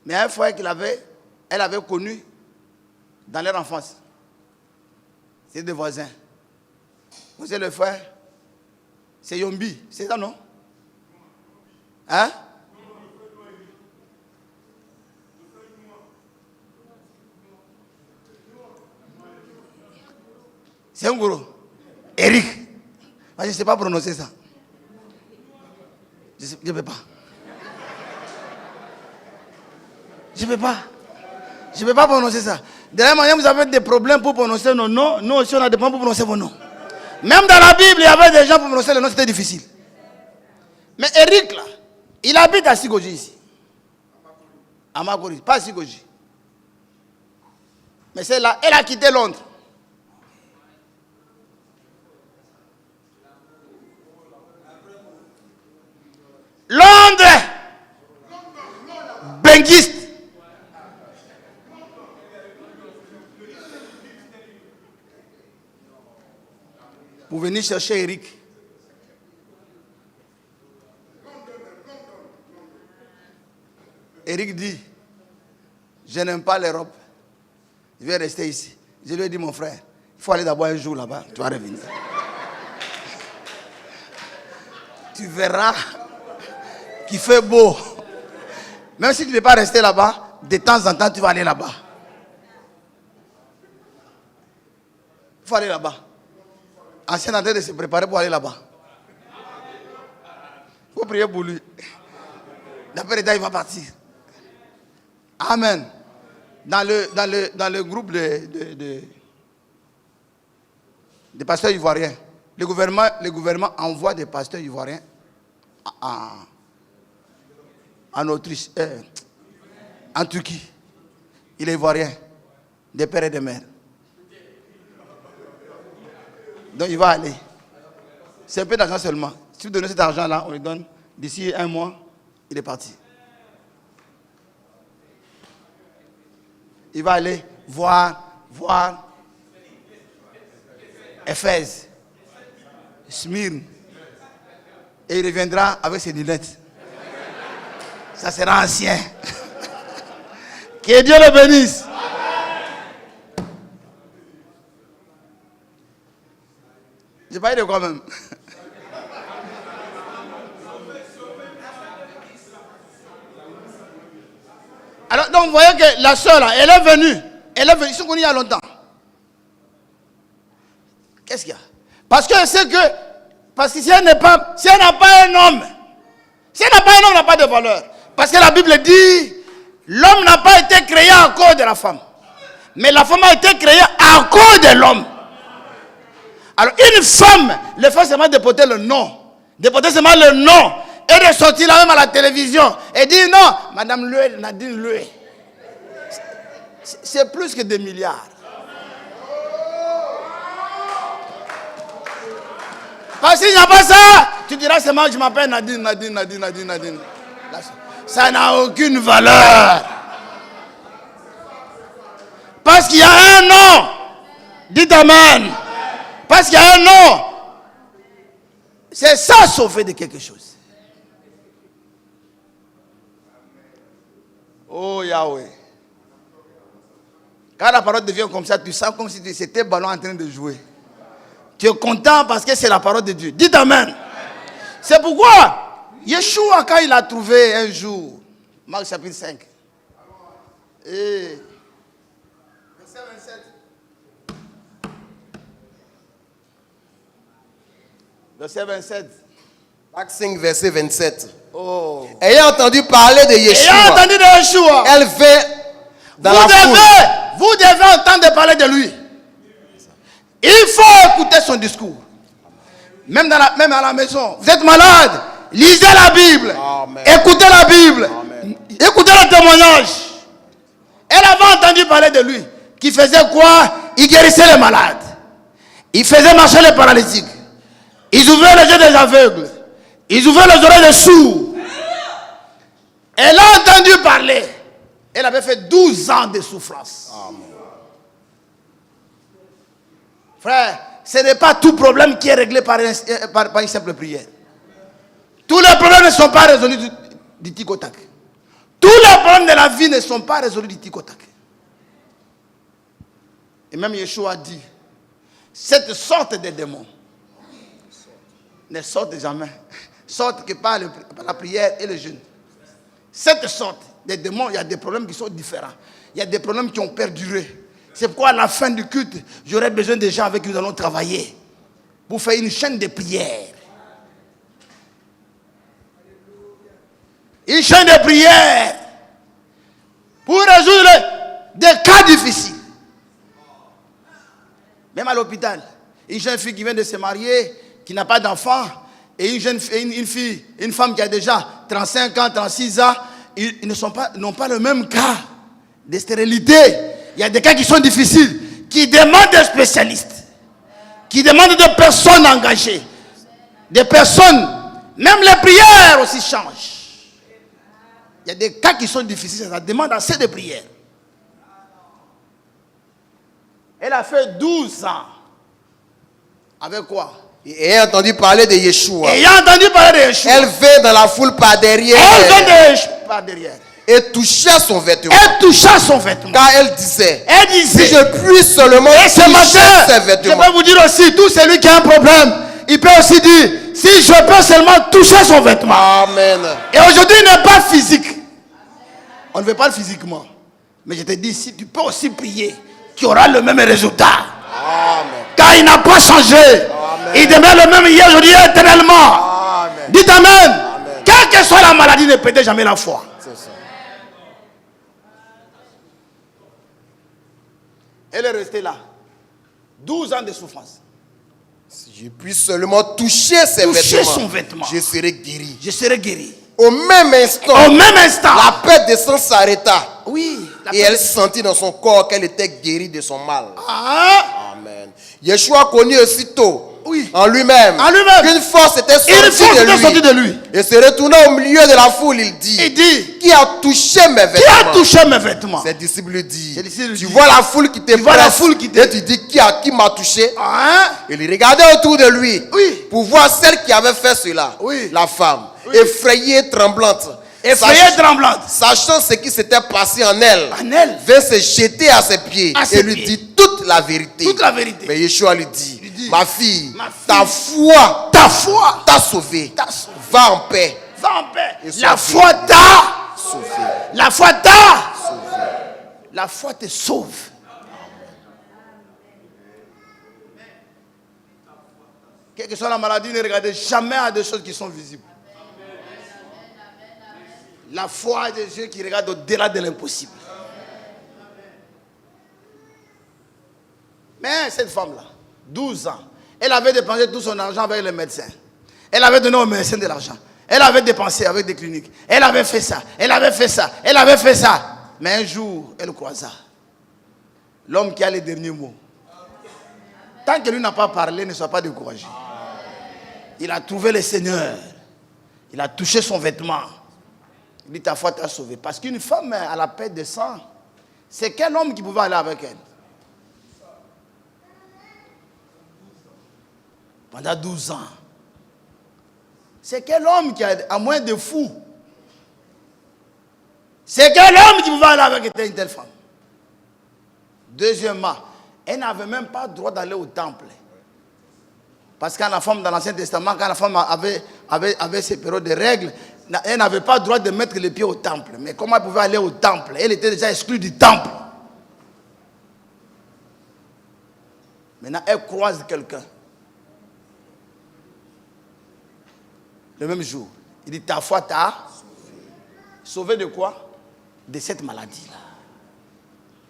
Mais un frère elle avait connu dans leur enfance. C'est des voisins. Vous savez le frère? C'est Yombi. C'est ça, non? Hein? C'est un gros. Eric. Je ne sais pas prononcer ça. Je ne peux pas. Je ne peux pas. Je ne peux pas prononcer ça. De la même manière, vous avez des problèmes pour prononcer nos noms. Nous aussi, on a des problèmes pour prononcer vos noms. Même dans la Bible, il y avait des gens pour prononcer les noms, c'était difficile. Mais Eric, là, il habite à Sigoji ici. À Makori, pas à Sigoji. Mais c'est là, elle a quitté Londres. Londres, benguiste. pour venir chercher Eric. Eric dit, je n'aime pas l'Europe. Je vais rester ici. Je lui ai dit, mon frère, il faut aller d'abord un jour là-bas, tu vas revenir. Tu verras qu'il fait beau. Même si tu ne veux pas rester là-bas, de temps en temps, tu vas aller là-bas. Il faut aller là-bas. Ancien est en train de se préparer pour aller là-bas. Il faut prier pour lui. D'après les temps, il va partir. Amen. Dans le groupe de pasteurs ivoiriens, le gouvernement envoie des pasteurs ivoiriens en Autriche, en Turquie. Il est ivoirien, des pères et des mères. Donc il va aller. C'est un peu d'argent seulement. Si vous donnez cet argent-là, on lui donne, d'ici un mois, il est parti. Il va aller voir Éphèse, Smyrne, et il reviendra avec ses lunettes. Ça sera ancien. Que Dieu le bénisse. J'ai pas eu de quoi même. Alors, donc, vous voyez que la soeur, là, elle est venue. Ils sont connus il y a longtemps. Qu'est-ce qu'il y a? Parce que si elle n'a pas un homme, elle n'a pas de valeur. Parce que la Bible dit, l'homme n'a pas été créé à cause de la femme. Mais la femme a été créée à cause de l'homme. Alors, une femme, le fait seulement de porter le nom. De porter seulement le nom. Et de sortir là même à la télévision. Et dire non, Madame Loué, Nadine Loué. C'est plus que des milliards. Parce qu'il n'y a pas ça, tu diras seulement je m'appelle Nadine. Ça n'a aucune valeur. Parce qu'il y a un nom. Dites Amen. Parce qu'il y a un nom. C'est ça sauver de quelque chose. Oh Yahweh. Quand la parole devient comme ça, tu sens comme si c'était ballon en train de jouer. Tu es content parce que c'est la parole de Dieu. Dites Amen. C'est pourquoi Yeshua, quand il a trouvé un jour, Marc chapitre 5, et verset 27. Verset 27. Marc 5, verset 27. Oh. Ayant entendu parler de Yeshua, elle fait dans la foule. Vous devez entendre parler de lui. Il faut écouter son discours. Même à la maison. Vous êtes malade, lisez la Bible. Amen. Écoutez la Bible. Amen. Écoutez le témoignage. Elle avait entendu parler de lui. Qui faisait quoi? Il guérissait les malades. Il faisait marcher les paralytiques. Il ouvrait les yeux des aveugles. Il ouvrait les oreilles des sourds. Elle a entendu parler. Elle avait fait 12 ans de souffrance. Amen. Frère, ce n'est pas tout problème qui est réglé par une simple prière. Tous les problèmes ne sont pas résolus du tic au tac. Tous les problèmes de la vie ne sont pas résolus du tic au tac. Et même Yeshua dit, cette sorte de démons ne sortent jamais. Sortent que par la prière et le jeûne. Cette sorte de démons, il y a des problèmes qui sont différents. Il y a des problèmes qui ont perduré. C'est pourquoi à la fin du culte, j'aurai besoin des gens avec qui nous allons travailler. Pour faire une chaîne de prière. Une chaîne de prière. Pour résoudre des cas difficiles. Même à l'hôpital. Une jeune fille qui vient de se marier, qui n'a pas d'enfant, et une femme qui a déjà 35 ans, 36 ans, ils n'ont pas le même cas de stérilité. Il y a des cas qui sont difficiles, qui demandent des spécialistes, qui demandent des personnes engagées, des personnes, même les prières aussi changent. Il y a des cas qui sont difficiles, ça demande assez de prières. Elle a fait 12 ans Avec quoi? Et ayant entendu parler de Yeshua. Ayant entendu parler de Yeshua. Elle vint dans la foule par derrière. Elle vint par derrière. Et toucha son vêtement. Elle toucha son vêtement. Car elle disait. Si je puis seulement toucher ses vêtements. Je peux vous dire aussi, tout celui qui a un problème, il peut aussi dire, si je peux seulement toucher son vêtement. Amen. Et aujourd'hui, il n'est pas physique. On ne veut pas le physiquement. Mais je te dis, si tu peux aussi prier, tu auras le même résultat. Amen. Car il n'a pas changé. Amen. Il demeure le même hier, aujourd'hui, éternellement. Amen. Dites amen. Amen. Quelle que soit la maladie, ne perdez jamais la foi. C'est ça. Elle est restée là. 12 ans de souffrance. Si je puis seulement toucher ses vêtements, son vêtement, je serai guéri. Je serai guéri. Au même instant, la paix de sang s'arrêta. Oui. Et elle sentit dans son corps qu'elle était guérie de son mal. Ah. Amen. Yeshua connut aussitôt. Oui. En lui-même, qu'une force était sortie de lui. Et se retournant au milieu de la foule, il dit, qui a touché mes vêtements? Qui a touché mes vêtements? Ses disciples lui disent, tu vois la foule qui te presse, et tu dis, qui m'a touché? Il regardait autour de lui pour voir celle qui avait fait cela, la femme, effrayée, tremblante. Sachant ce qui s'était passé en elle, vint se jeter à ses pieds et lui dit toute la vérité. Mais Yeshua lui dit, ma fille, ta foi t'a sauvé. Va en paix. La foi t'a sauvé. La foi t'a sauvé. La foi te sauve. Quelle que soit la maladie, ne regardez jamais à des choses qui sont visibles. La foi des yeux qui regardent au-delà de l'impossible. Mais cette femme-là, 12 ans, elle avait dépensé tout son argent avec les médecins. Elle avait donné aux médecins de l'argent. Elle avait dépensé avec des cliniques. Elle avait fait ça. Elle avait fait ça. Elle avait fait ça. Mais un jour, elle croisa l'homme qui a les derniers mots. Tant que lui n'a pas parlé, ne sois pas découragé. Il a trouvé le Seigneur. Il a touché son vêtement. Il dit, ta foi t'a sauvé. Parce qu'une femme à la perte de sang, c'est quel homme qui pouvait aller avec elle? Pendant 12 ans. C'est quel homme qui a, à moins de fou? C'est quel homme qui pouvait aller avec une telle femme? Deuxièmement, elle n'avait même pas le droit d'aller au temple. Parce que la femme dans l'Ancien Testament, quand la femme avait ses périodes de règles, elle n'avait pas le droit de mettre les pieds au temple. Mais comment elle pouvait aller au temple? Elle était déjà exclue du temple. Maintenant, elle croise quelqu'un. Le même jour, il dit, ta foi t'a sauvé de quoi? De cette maladie-là.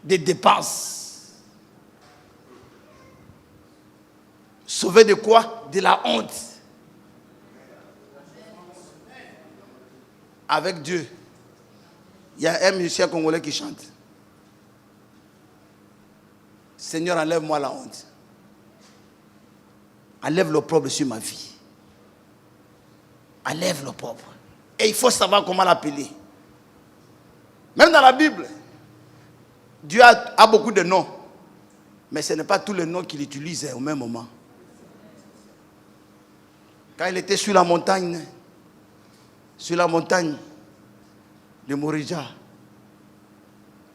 Des dépenses. Sauvé de quoi? De la honte. Avec Dieu, il y a un musicien congolais qui chante. Seigneur, enlève-moi la honte. Enlève l'opprobre sur ma vie. Enlève l'opprobre. Et il faut savoir comment l'appeler. Même dans la Bible, Dieu a beaucoup de noms. Mais ce n'est pas tous les noms qu'il utilise au même moment. Quand il était sur la montagne de Morija,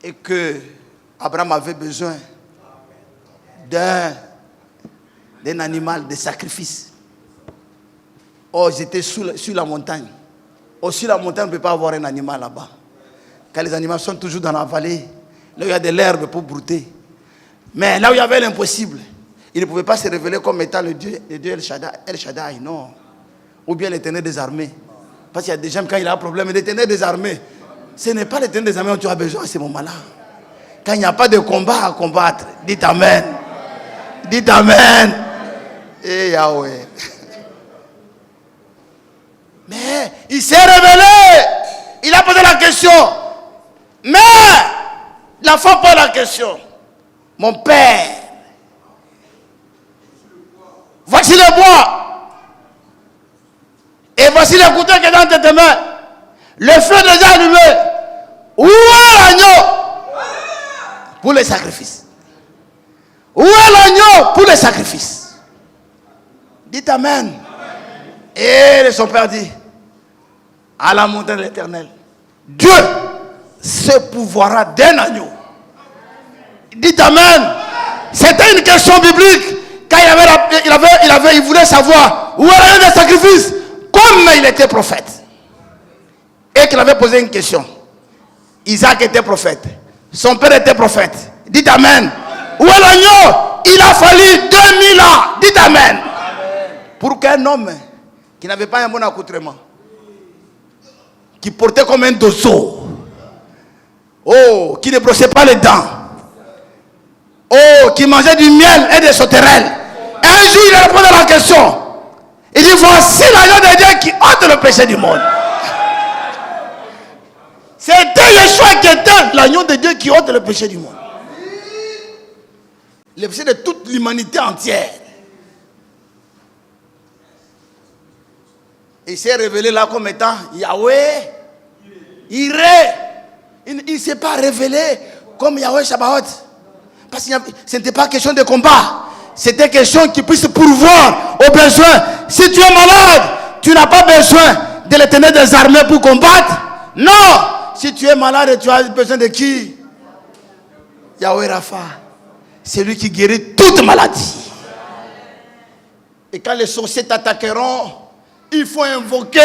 et que Abraham avait besoin d'un animal de sacrifice. Oh, j'étais sur la montagne. Oh, sur la montagne, on ne peut pas avoir un animal là-bas. Car les animaux sont toujours dans la vallée, là où il y a de l'herbe pour brouter. Mais là où il y avait l'impossible, il ne pouvait pas se révéler comme étant le Dieu El Shaddai, non. Ou bien l'Éternel des armées. Parce qu'il y a des gens, quand il a un problème, l'Éternel des armées. Ce n'est pas l'Éternel des armées dont tu as besoin à ce moment-là. Quand il n'y a pas de combat à combattre, dites Amen. Dites Amen. Et Yahweh. Mais il s'est révélé. Il a posé la question. Mais la femme pose la question. Mon père, voici le bois. Et voici le couteau qui est dans tes mains. Le feu déjà allumé. Où est l'agneau pour le sacrifice? Où est l'agneau pour le sacrifice? Dites Amen. Et son père dit, à la montagne de l'Éternel, Dieu se pourvoira d'un agneau. Dites Amen. C'était une question biblique. Quand il voulait savoir où est le sacrifice, comme il était prophète. Et qu'il avait posé une question. Isaac était prophète. Son père était prophète. Dites Amen. Où est l'agneau? Il a fallu 2000 ans. Dites Amen. Pour qu'un homme qui n'avait pas un bon accoutrement, qui portait comme un dosso, oh, qui ne brossait pas les dents, oh, qui mangeait du miel et des sauterelles. Un jour, il répond à la question. Il dit, voici l'agneau de Dieu qui ôte le péché du monde. C'était Yeshua qui était l'agneau de Dieu qui ôte le péché du monde. Le péché de toute l'humanité entière. Il s'est révélé là comme étant Yahweh. Il ne s'est pas révélé comme Yahweh Shabbat. Parce que ce n'était pas question de combat. C'était question qu'il puisse pourvoir aux besoins. Si tu es malade, tu n'as pas besoin de l'Éternel des armées pour combattre. Non. Si tu es malade, tu as besoin de qui? Yahweh Rapha. C'est lui qui guérit toute maladie. Et quand les sorciers t'attaqueront, il faut invoquer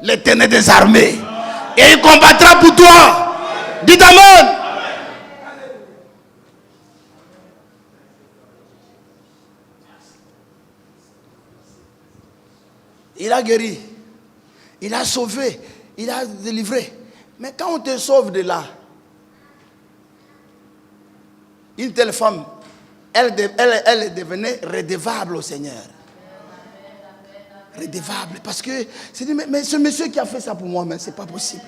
l'Éternel des armées. Et il combattra pour toi. Dites Amen. Il a guéri. Il a sauvé. Il a délivré. Mais quand on te sauve de là, une telle femme, elle devenait redevable au Seigneur. Redevable. Parce que, mais ce monsieur qui a fait ça pour moi, mais c'est pas possible.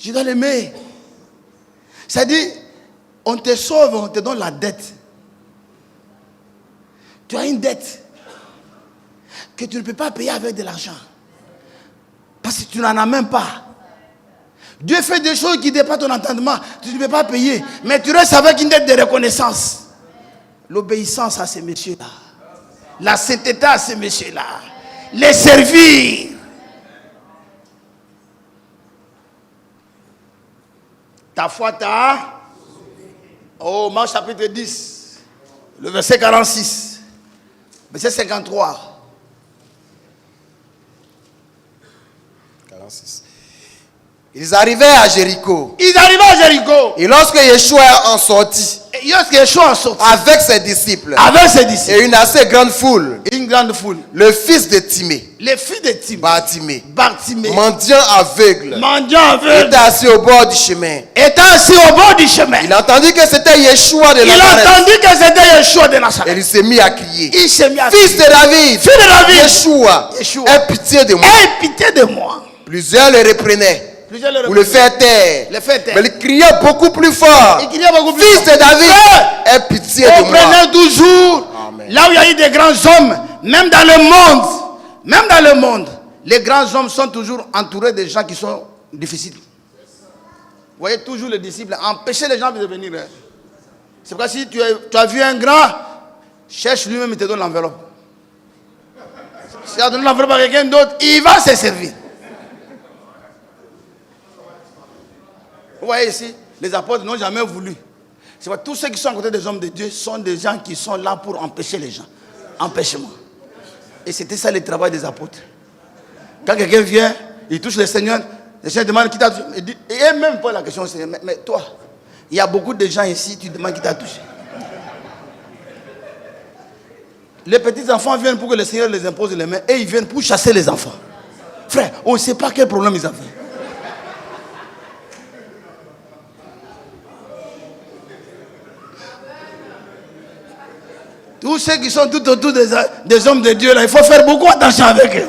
Je dois l'aimer. C'est-à-dire, on te sauve, on te donne la dette. Tu as une dette que tu ne peux pas payer avec de l'argent. Parce que tu n'en as même pas. Dieu fait des choses qui dépassent ton entendement. Tu ne peux pas payer. Mais tu restes avec une dette de reconnaissance. L'obéissance à ces messieurs-là. La sainteté à ces messieurs-là. Les servir. Ta foi t'a. Oh, Marc chapitre 10. Le verset 46. Verset 53. 46. Ils arrivaient à Jéricho. Et lorsque Yeshua en sortit, avec ses disciples, et une assez grande foule, le fils de Timée, Bartimée, mendiant aveugle, était assis au bord du chemin. Il entendit que c'était Yeshua de Nazareth. Et il s'est mis à crier, fils de David, Yeshua, aie pitié de moi. Plusieurs le reprenaient pour le faire taire. Mais il criait beaucoup plus fort. Fils de David, aie pitié de moi. Prenez toujours. Amen. Là où il y a eu des grands hommes, même dans le monde, les grands hommes sont toujours entourés de gens qui sont difficiles. Vous voyez toujours les disciples empêcher les gens de venir. C'est pourquoi si tu as vu un grand, cherche lui-même, il te donne l'enveloppe. Si tu as donné l'enveloppe à quelqu'un d'autre, il va se servir. Vous voyez ici, les apôtres n'ont jamais voulu. C'est vrai, tous ceux qui sont à côté des hommes de Dieu sont des gens qui sont là pour empêcher les gens. Empêchement. Et c'était ça le travail des apôtres. Quand quelqu'un vient, il touche le Seigneur demande qui t'a touché. Et même pas la question, Seigneur, mais toi, il y a beaucoup de gens ici, tu demandes qui t'a touché. Les petits enfants viennent pour que le Seigneur les impose les mains et ils viennent pour chasser les enfants. Frère, on ne sait pas quel problème ils avaient. Tous ceux qui sont tout autour des hommes de Dieu, là, il faut faire beaucoup attention avec eux.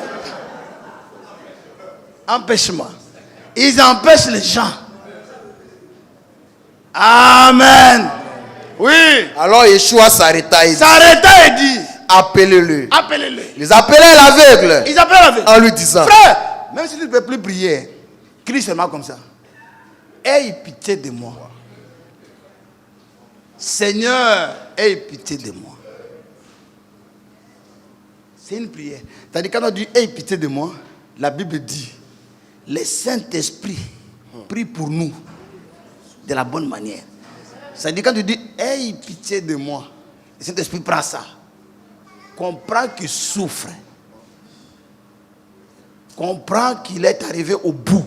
Empêchement. Ils empêchent les gens. Amen. Oui. Alors Yeshua s'arrêta et dit, appelez-le. Appelez-le. Ils appelaient l'aveugle. Ils appelaient l'aveugle. En lui disant, frère, même si tu ne peux plus prier, crie seulement comme ça. Aie pitié de moi. Seigneur, aie pitié de moi. C'est une prière. C'est-à-dire quand on dit « Aie pitié de moi », la Bible dit « Le Saint-Esprit prie pour nous de la bonne manière ». C'est-à-dire quand tu dis « Aie pitié de moi », le Saint-Esprit prend ça. Comprend qu'il souffre. Comprend qu'il est arrivé au bout.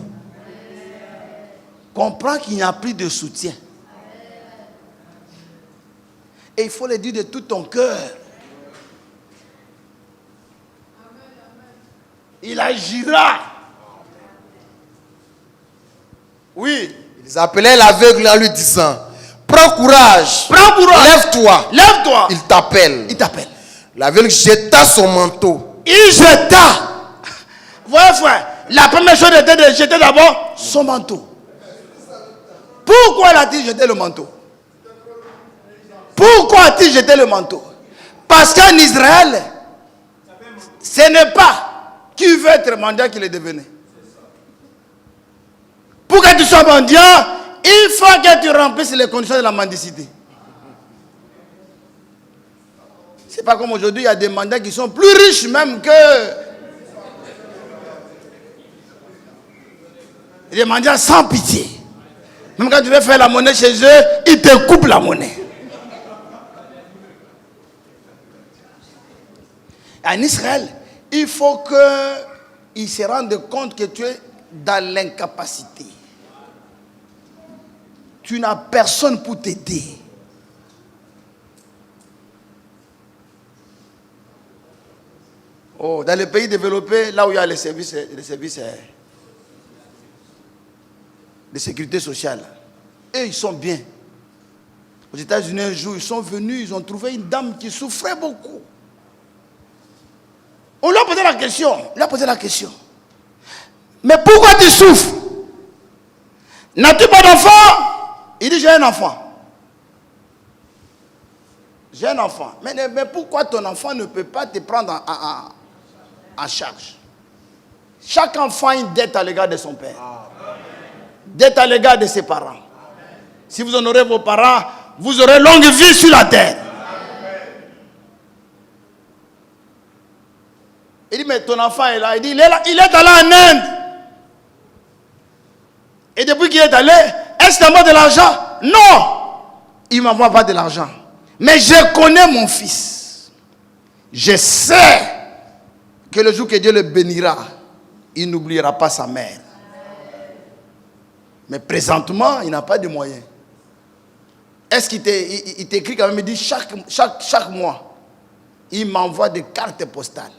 Comprend qu'il n'y a plus de soutien. Et il faut le dire de tout ton cœur. Il agira. Oui. Ils appelaient l'aveugle en lui disant, prends courage. Prends courage. Lève-toi. Lève-toi. Il t'appelle. Il t'appelle. L'aveugle jeta son manteau. Il jeta. Voyez frère, la première chose était de jeter d'abord son manteau. Pourquoi a-t-il jeté le manteau? Pourquoi a-t-il jeté le manteau? Parce qu'en Israël, ce n'est pas qui veut être mendiant qu'il est devenu. Pour que tu sois mendiant, il faut que tu remplisses les conditions de la mendicité. C'est pas comme aujourd'hui, il y a des mendiants qui sont plus riches même que des mendiants sans pitié. Même quand tu veux faire la monnaie chez eux, ils te coupent la monnaie. En Israël, il faut qu'ils se rendent compte que tu es dans l'incapacité. Tu n'as personne pour t'aider. Oh, dans les pays développés, là où il y a les services de sécurité sociale, eux, ils sont bien. Aux États-Unis, un jour, ils sont venus, ils ont trouvé une dame qui souffrait beaucoup. On lui a posé la question. Mais pourquoi tu souffres? N'as-tu pas d'enfant? Il dit, j'ai un enfant. J'ai un enfant. Mais pourquoi ton enfant ne peut pas te prendre en charge? Chaque enfant a une dette à l'égard de son père. Dette à l'égard de ses parents. Si vous honorez vos parents, vous aurez longue vie sur la terre. Il dit, mais ton enfant est là. Il dit, il est allé en Inde. Et depuis qu'il est allé, est-ce qu'il m'envoie de l'argent? Non. Il ne m'envoie pas de l'argent. Mais je connais mon fils. Je sais que le jour que Dieu le bénira, il n'oubliera pas sa mère. Mais présentement, il n'a pas de moyens. Est-ce qu'il t'écrit quand même? Il dit chaque mois, il m'envoie des cartes postales.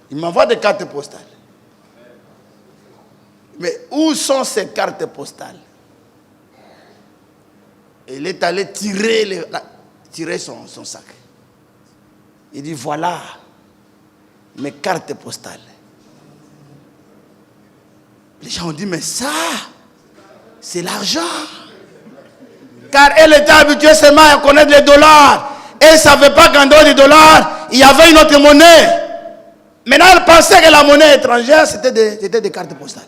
Il m'envoie des cartes postales. Mais où sont ces cartes postales? Il est allé tirer son sac. Il dit, voilà mes cartes postales. Les gens ont dit, mais ça, c'est l'argent. Car elle était habituée seulement à connaître les dollars. Elle ne savait pas qu'en dehors des dollars, il y avait une autre monnaie. Maintenant, elle pensait que la monnaie étrangère, c'était des cartes postales.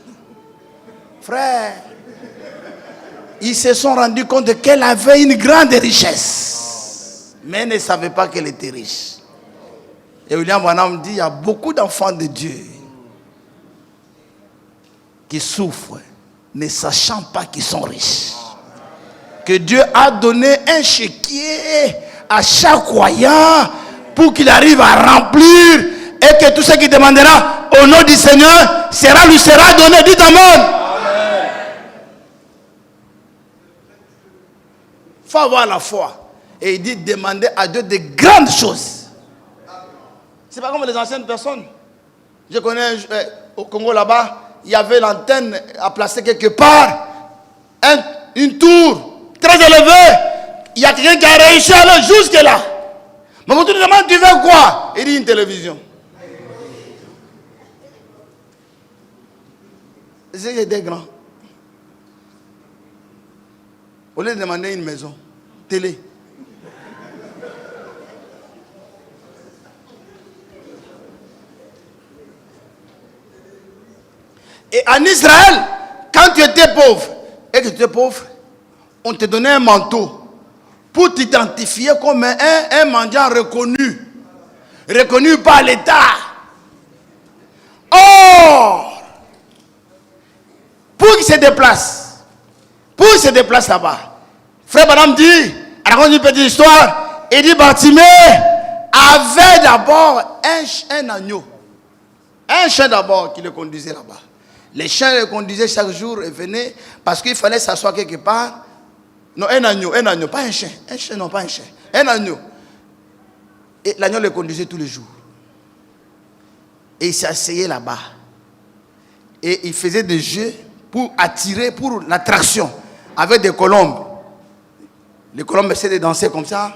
Frère, ils se sont rendus compte qu'elle avait une grande richesse. Mais elle ne savait pas qu'elle était riche. Et William Branham dit, il y a beaucoup d'enfants de Dieu qui souffrent, ne sachant pas qu'ils sont riches. Que Dieu a donné un chéquier à chaque croyant pour qu'il arrive à remplir et que tout ce qu'il demandera au nom du Seigneur lui sera donné. Dites Amen. Il faut avoir la foi. Et il dit demander à Dieu de grandes choses. C'est pas comme les anciennes personnes. Je connais au Congo là-bas, il y avait l'antenne à placer quelque part, une tour très élevée. Il y a quelqu'un qui a réussi à aller jusque là. Mais quand tu lui demandes, tu veux quoi? Il dit une télévision. C'est des grands. Au lieu de demander une maison, télé. Et en Israël, quand tu étais pauvre, et que tu étais pauvre, on te donnait un manteau pour t'identifier comme un mendiant reconnu. Reconnu par l'État. Or, pour qu'il se déplace là-bas, Frère Branham dit, à raconte une petite histoire, il dit Bartimée avait d'abord un agneau. Un chien d'abord qui le conduisait là-bas. Les chiens le conduisaient chaque jour et venaient parce qu'il fallait s'asseoir quelque part. Non, un agneau, pas un chien. Un chien, non, pas un chien. Un agneau. Et l'agneau le conduisait tous les jours. Et il s'asseyait là-bas. Et il faisait des jeux pour attirer, pour l'attraction, avec des colombes. Les colombes essaient de danser comme ça,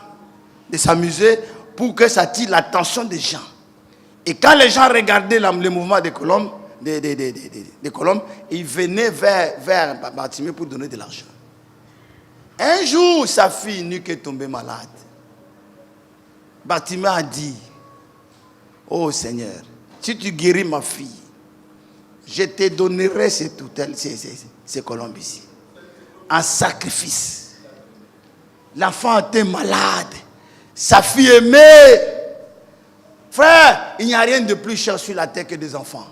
de s'amuser, pour que ça attire l'attention des gens. Et quand les gens regardaient le mouvement des colombes, des colombes, ils venaient vers Bartimée pour donner de l'argent. Un jour, sa fille unique est tombée malade. Bartimée a dit, oh Seigneur, si tu guéris ma fille, je te donnerai ces colombes ici, en sacrifice. L'enfant était malade, sa fille aimée. Frère, il n'y a rien de plus cher sur la terre que des enfants.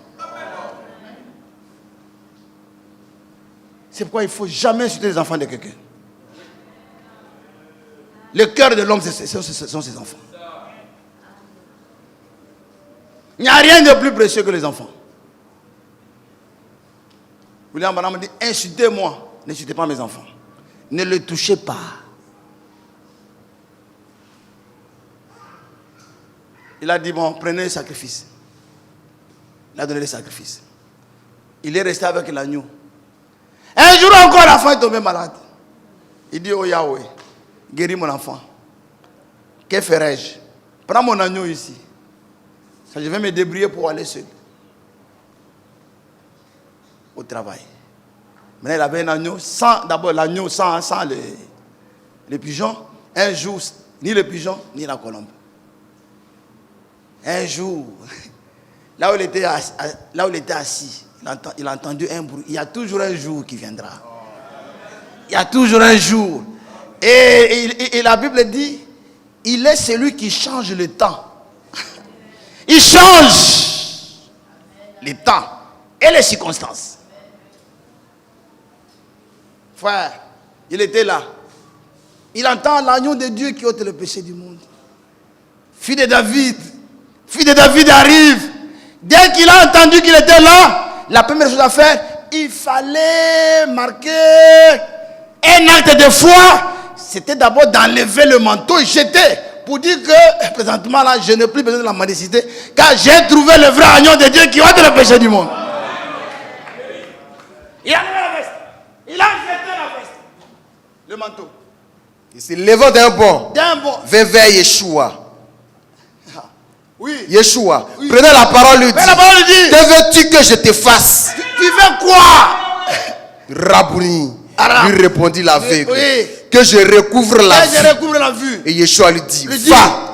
C'est pourquoi il ne faut jamais insulter les enfants de quelqu'un. Le cœur de l'homme, ce sont ses enfants. Il n'y a rien de plus précieux que les enfants. William Branham dit, insultez-moi, n'insultez pas mes enfants. Ne le touchez pas. Il a dit, bon, prenez le sacrifice. Il a donné le sacrifice. Il est resté avec l'agneau. Un jour encore, l'enfant est tombé malade. Il dit, oh Yahweh, guéris mon enfant. Que ferai-je? Prends mon agneau ici. Je vais me débrouiller pour aller seul au travail. Maintenant, il avait un agneau, d'abord l'agneau sans les pigeons. Un jour, ni les pigeons, ni la colombe. Un jour, là où il était assis, il a entendu un bruit. Il y a toujours un jour qui viendra. Il y a toujours un jour. Et la Bible dit, il est celui qui change le temps. Il change les temps et les circonstances. Frère, il était là. Il entend l'agneau de Dieu qui ôte le péché du monde. Fils de David arrive. Dès qu'il a entendu qu'il était là, la première chose à faire, il fallait marquer un acte de foi. C'était d'abord d'enlever le manteau et jeter. Pour dire que, présentement là, je n'ai plus besoin de la mendicité, car j'ai trouvé le vrai agneau de Dieu qui ôte le péché du monde. Il a enlevé la veste. Il a jeté la veste. Le manteau. Il se levant d'un bond. Vers Yeshua. Oui. Yeshua. Oui. Prenez la parole, lui dit. Que veux-tu que je te fasse? Tu veux quoi? Rabouni. Lui répondit l'aveugle. Oui. Que je recouvre la vue. Et Yeshua lui dit,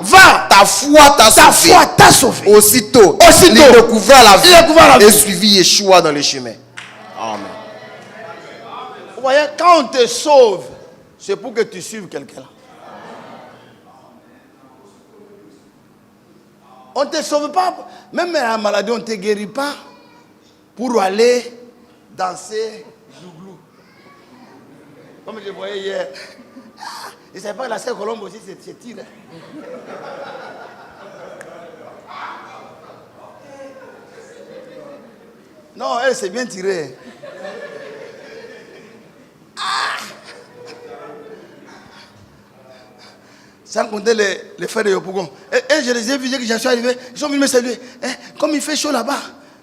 va, ta foi t'a sauvé. Aussitôt, il recouvra la vue et suivit Yeshua dans le chemin. Amen. Vous voyez, quand on te sauve, c'est pour que tu suives quelqu'un. On ne te sauve pas, même la maladie, on ne te guérit pas pour aller danser jouglou. Comme je voyais hier. Je ne savais pas que la sœur Colombe aussi c'est tiré. Non, elle s'est bien tirée. Sans compter les frères de Yopougon. Et je les ai vus, que je suis arrivé, ils sont venus me saluer. Comme il fait chaud là-bas,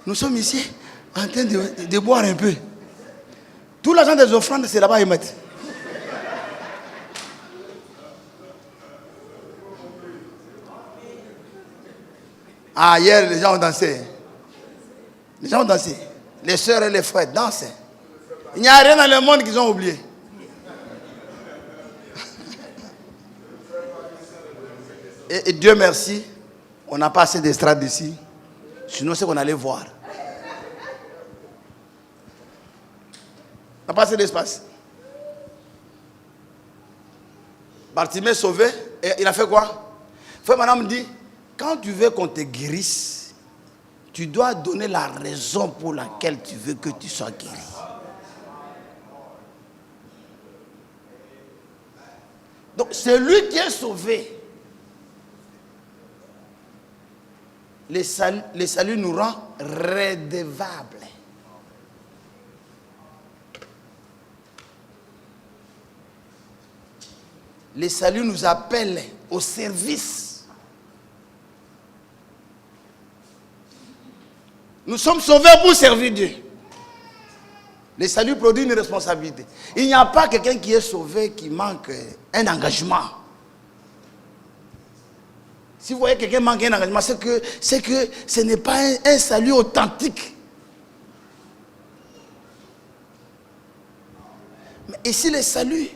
nous sommes ici en train de boire un peu. Tout l'argent des offrandes, c'est là-bas ils mettent. Ah, hier, les gens ont dansé. Les gens ont dansé. Les sœurs et les frères dansaient. Il n'y a rien dans le monde qu'ils ont oublié. Et Dieu merci, on n'a pas assez d'estrade ici. Sinon, c'est qu'on allait voir. On n'a pas assez d'espace. Bartimée sauvé, et il a fait quoi? Frère Branham me dit, quand tu veux qu'on te guérisse, tu dois donner la raison pour laquelle tu veux que tu sois guéri. Donc, c'est lui qui est sauvé. Le salut nous rend redevables. Le salut nous appelle au service. Nous sommes sauvés pour servir Dieu. Le salut produit une responsabilité. Il n'y a pas quelqu'un qui est sauvé qui manque un engagement. Si vous voyez quelqu'un manque un engagement, c'est que ce n'est pas un salut authentique. Mais ici, le salut,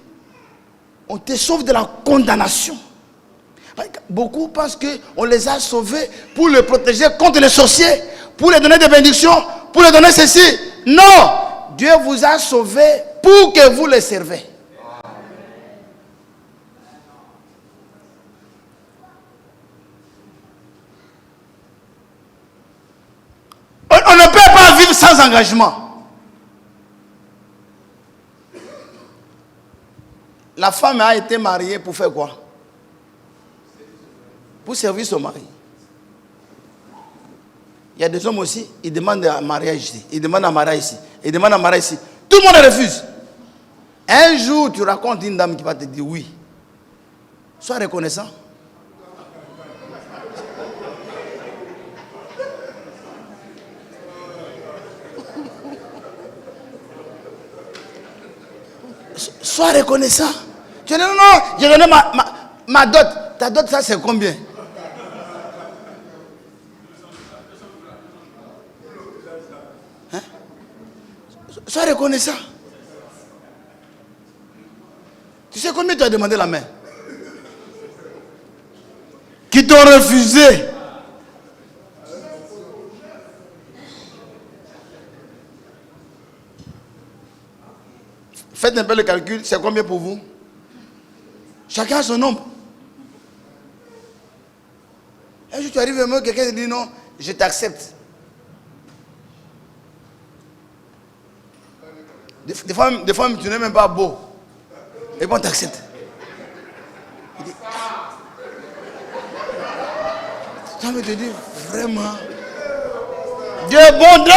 on te sauve de la condamnation. Beaucoup pensent qu'on les a sauvés pour les protéger contre les sorciers, pour les donner des bénédictions, pour les donner ceci. Non! Dieu vous a sauvés pour que vous les servez. On ne peut pas vivre sans engagement. La femme a été mariée pour faire quoi? Pour servir son mari. Il y a des hommes aussi, ils demandent un mariage ici, ils demandent un mariage ici, ils demandent un mariage ici. Tout le monde refuse. Un jour, tu racontes une dame qui va te dire oui. Sois reconnaissant. Sois reconnaissant. Tu dis non, non, j'ai donné ma dot. Ta dot, ça c'est combien? Hein? Sois reconnaissant. Tu sais combien tu as demandé la main? Qui t'ont refusé. Faites un peu le calcul, c'est combien pour vous? Chacun a son nombre. Un jour tu arrives à moi, quelqu'un te dit non, je t'accepte. Des fois, tu n'es même pas beau. Et bon, t'acceptes. Il dit, tu me te dis, vraiment, Dieu est bon Dieu.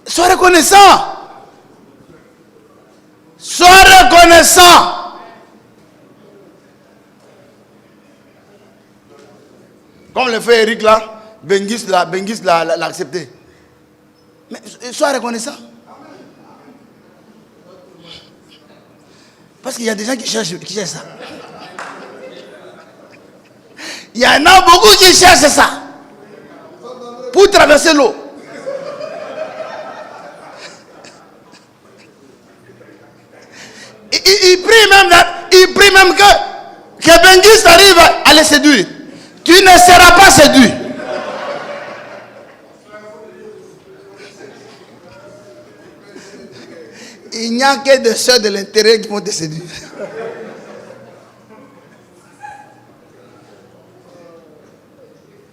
Sois reconnaissant. Sois reconnaissant. Comme le fait Eric là, Bengis l'a accepté. Mais sois reconnaissant. Parce qu'il y a des gens qui cherchent ça. Il y en a beaucoup qui cherchent ça. Pour traverser l'eau. Il prie même que Bengis arrive à les séduire. Tu ne seras pas séduit. Il n'y a que des soeurs de l'intérieur qui vont te séduire.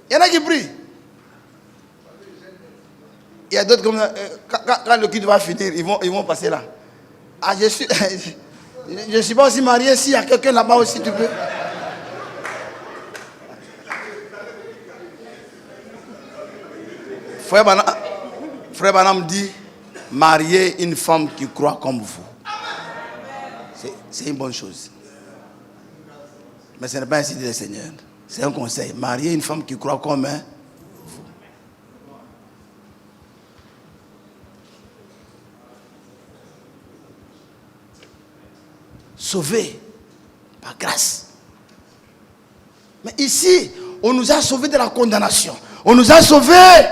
Il y en a qui prient. Il y a d'autres comme quand le culte va finir, ils vont passer là. Ah, je suis pas aussi marié, s'il y a quelqu'un là-bas aussi, tu peux. Frère Branham dit, mariez une femme qui croit comme vous. C'est une bonne chose. Mais ce n'est pas ainsi dit le Seigneur. C'est un conseil. Mariez une femme qui croit comme vous. Sauvé par grâce. Mais ici, on nous a sauvés de la condamnation. On nous a sauvés,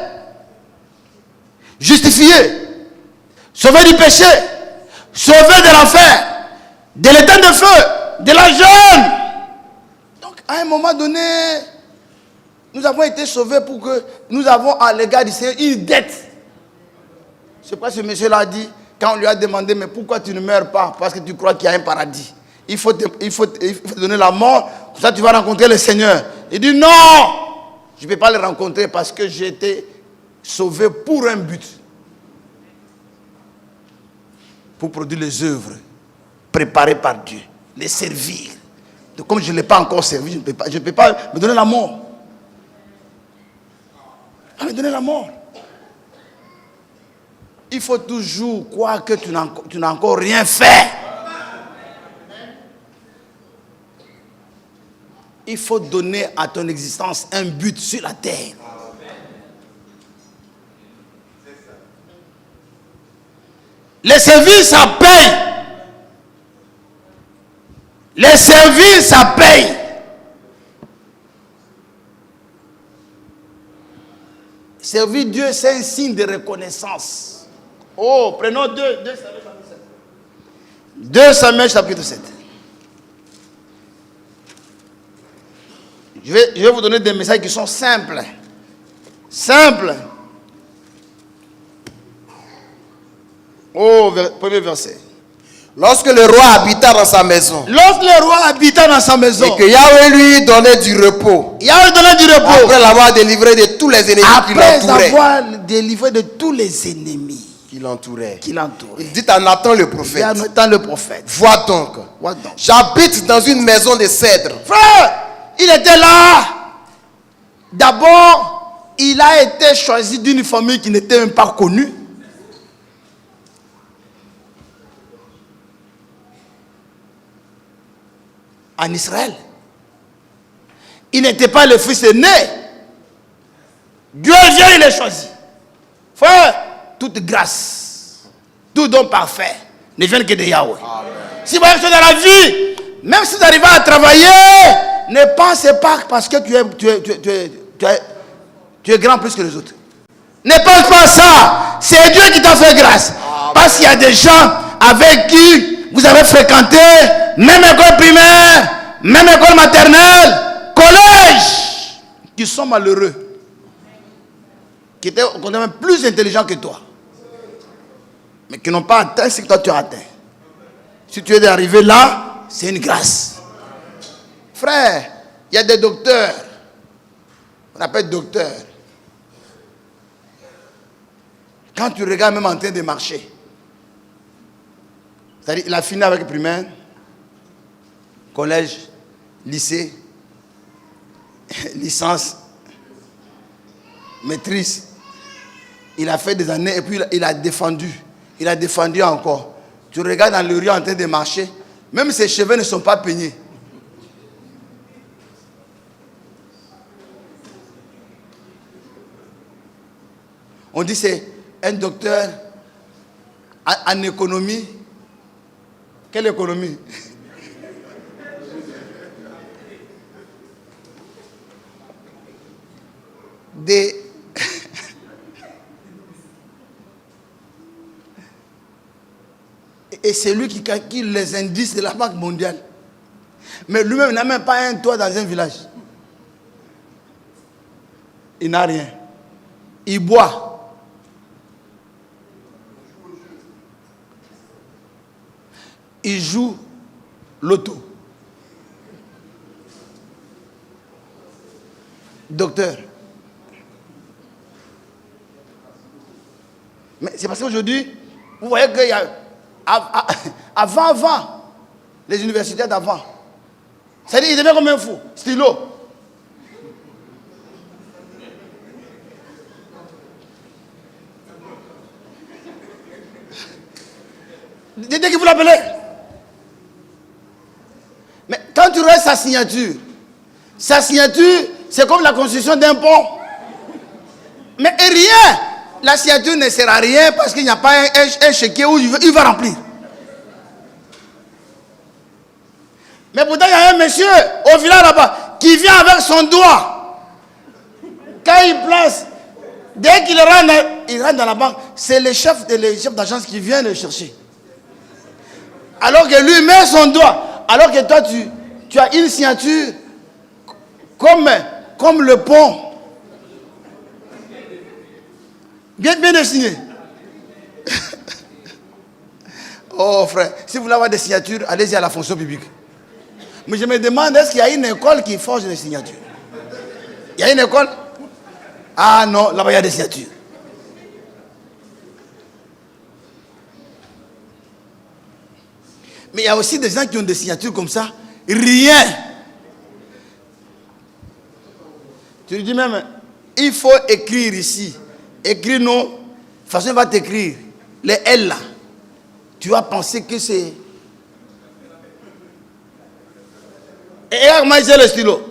justifiés, sauvés du péché, sauvés de l'enfer, de l'étang de feu, de la jeûne. Donc, à un moment donné, nous avons été sauvés pour que nous avons à l'égard du Seigneur une dette. C'est pourquoi ce monsieur-là a dit, quand on lui a demandé, mais pourquoi tu ne meurs pas? Parce que tu crois qu'il y a un paradis. Il faut te donner la mort, comme ça tu vas rencontrer le Seigneur. Il dit non, je ne peux pas le rencontrer parce que j'ai été sauvé pour un but. Pour produire les œuvres préparées par Dieu, les servir. Donc, comme je ne l'ai pas encore servi, je ne peux pas me donner la mort. Pas me donner la mort. Il faut toujours croire que tu n'as encore rien fait. Il faut donner à ton existence un but sur la terre. Les services, ça paye. Les services, ça paye. Servir Dieu, c'est un signe de reconnaissance. Oh, prenons 2 Samuel chapitre 7. 2 Samuel chapitre 7. Je vais vous donner des messages qui sont simples. Simples. Oh, premier verset. Lorsque le roi habita dans sa maison. Lorsque le roi habita dans sa maison. Et que Yahweh lui donnait du repos. Yahweh donnait du repos. Après l'avoir délivré de tous les ennemis qui l'entouraient. Après avoir délivré de tous les ennemis qui l'entouraient. Il dit à Nathan le prophète. Vois donc. J'habite dans une maison de cèdre. Frère, il était là. D'abord, il a été choisi d'une famille qui n'était même pas connue. En Israël. Il n'était pas le fils aîné. Dieu vient, il est choisi. Frère, toute grâce, tout don parfait ne vient que de Yahweh. Amen. Si vous voyez que dans la vie, même si vous arrivez à travailler, ne pensez pas parce que tu es grand plus que les autres. Ne pense pas ça. C'est Dieu qui t'a fait grâce. Amen. Parce qu'il y a des gens avec qui vous avez fréquenté, même école primaire, même école maternelle, collège, qui sont malheureux, qui étaient même plus intelligents que toi, mais qui n'ont pas atteint ce que toi tu as atteint. Si tu es arrivé là, c'est une grâce. Frère, il y a des docteurs, on appelle docteurs. Quand tu regardes même en train de marcher, c'est-à-dire, il a fini avec primaire, collège, lycée, licence, maîtrise. Il a fait des années et puis il a défendu. Il a défendu encore. Tu regardes dans le rue en train de marcher, même ses cheveux ne sont pas peignés. On dit c'est un docteur en économie. Quelle économie? Et c'est lui qui calcule les indices de la Banque mondiale. Mais lui-même n'a même pas un toit dans un village. Il n'a rien. Il boit. Il joue l'auto. Docteur. Mais c'est parce qu'aujourd'hui, vous voyez qu'il y a... Avant, les universitaires d'avant, c'est-à-dire, ils devenaient comme un fou, stylo. Dès que vous l'appelez. Mais quand tu regardes sa signature, c'est comme la construction d'un pont. Mais rien. La signature ne sert à rien parce qu'il n'y a pas un chéquier où il va remplir. Mais pourtant, il y a un monsieur au village là-bas qui vient avec son doigt. Quand il place, dès qu'il rentre dans la banque, c'est le chef d'agence qui vient le chercher. Alors que lui met son doigt. Alors que toi, tu as une signature comme le pont. Bien dessiné. Oh frère, si vous voulez avoir des signatures, allez-y à la fonction publique. Mais je me demande, est-ce qu'il y a une école qui forge des signatures? Il y a une école? Ah non, là-bas il y a des signatures. Mais il y a aussi des gens qui ont des signatures comme ça. Rien. Tu lui dis même, il faut écrire ici. Écrire non. De toute façon, il va t'écrire. Les L là. Tu vas penser que c'est... Et regarde comment j'ai le stylo.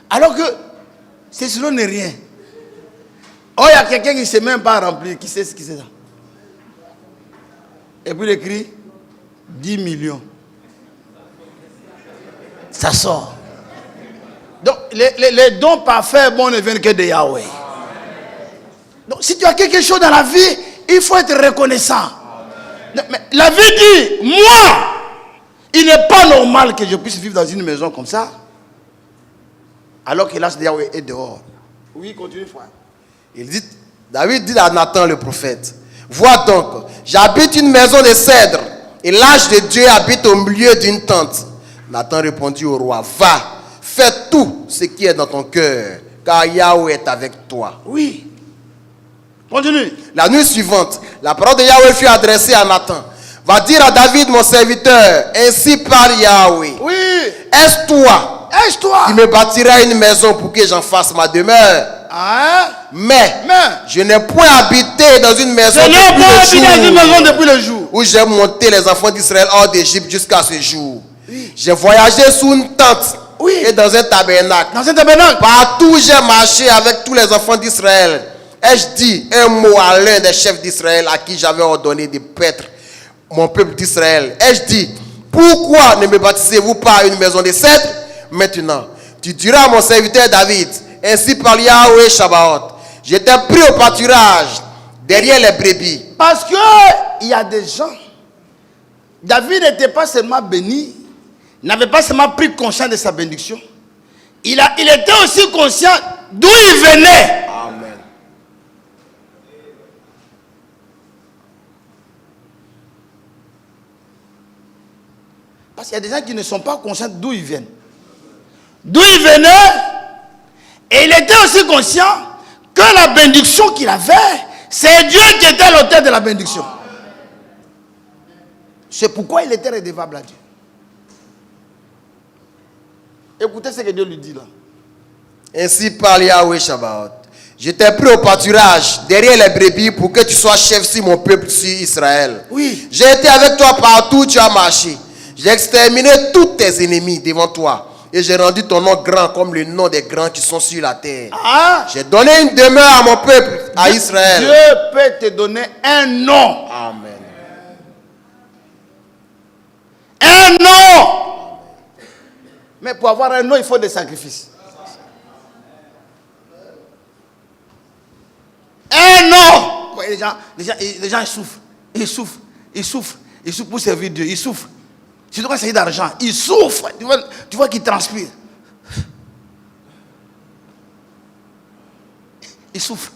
Alors que ce stylo n'est rien. Oh, il y a quelqu'un qui ne sait même pas remplir. Qui sait ce qui c'est ça? Et puis il écrit 10 millions. Ça sort. Donc les dons parfaits, bon, ne viennent que de Yahweh. Donc si tu as quelque chose dans la vie, il faut être reconnaissant. Mais la vie dit, moi, il n'est pas normal que je puisse vivre dans une maison comme ça, alors que l'âge de Yahweh est dehors. Oui, continue, frère. Il dit, David dit à Nathan le prophète, vois donc, j'habite une maison de cèdre, et l'ange de Dieu habite au milieu d'une tente. Nathan répondit au roi, va, fais tout ce qui est dans ton cœur, car Yahweh est avec toi. Oui. Continue. La nuit suivante, la parole de Yahweh fut adressée à Nathan. Va dire à David, mon serviteur, ainsi parle Yahweh. Oui. Est-ce toi qui me bâtiras une maison pour que j'en fasse ma demeure? Hein? Mais je n'ai point habité dans une maison depuis le jour où j'ai monté les enfants d'Israël hors d'Égypte jusqu'à ce jour. Oui. J'ai voyagé sous une tente et dans un tabernacle. Partout où j'ai marché avec tous les enfants d'Israël, ai-je dit un mot à l'un des chefs d'Israël à qui j'avais ordonné de paître mon peuple d'Israël? Ai-je dit, pourquoi ne me baptisez-vous pas une maison de cèdre? Maintenant, tu diras à mon serviteur David, ainsi parle Yahweh Shabbat, j'étais pris au pâturage derrière les brebis. Parce que il y a des gens, David n'était pas seulement béni, n'avait pas seulement pris conscience de sa bénédiction, il était aussi conscient d'où il venait. Amen. Parce qu'il y a des gens qui ne sont pas conscients d'où ils viennent. D'où il venait, et il était aussi conscient que la bénédiction qu'il avait, c'est Dieu qui était l'auteur de la bénédiction. C'est pourquoi il était redevable à Dieu. Écoutez ce que Dieu lui dit là. Ainsi parle Yahweh Shabbat. Je t'ai pris au pâturage derrière les brebis pour que tu sois chef sur mon peuple, sur Israël. Oui. J'ai été avec toi partout où tu as marché. J'ai exterminé tous tes ennemis devant toi. Et j'ai rendu ton nom grand comme le nom des grands qui sont sur la terre. J'ai donné une demeure à mon peuple, à Israël. Dieu peut te donner un nom. Amen. Un nom. Mais pour avoir un nom, il faut des sacrifices. Un nom. Les gens souffrent. Ils souffrent pour servir Dieu. Ils souffrent. Surtout quand il s'agit d'argent. Ils souffrent. Tu vois qu'ils transpirent. Ils souffrent.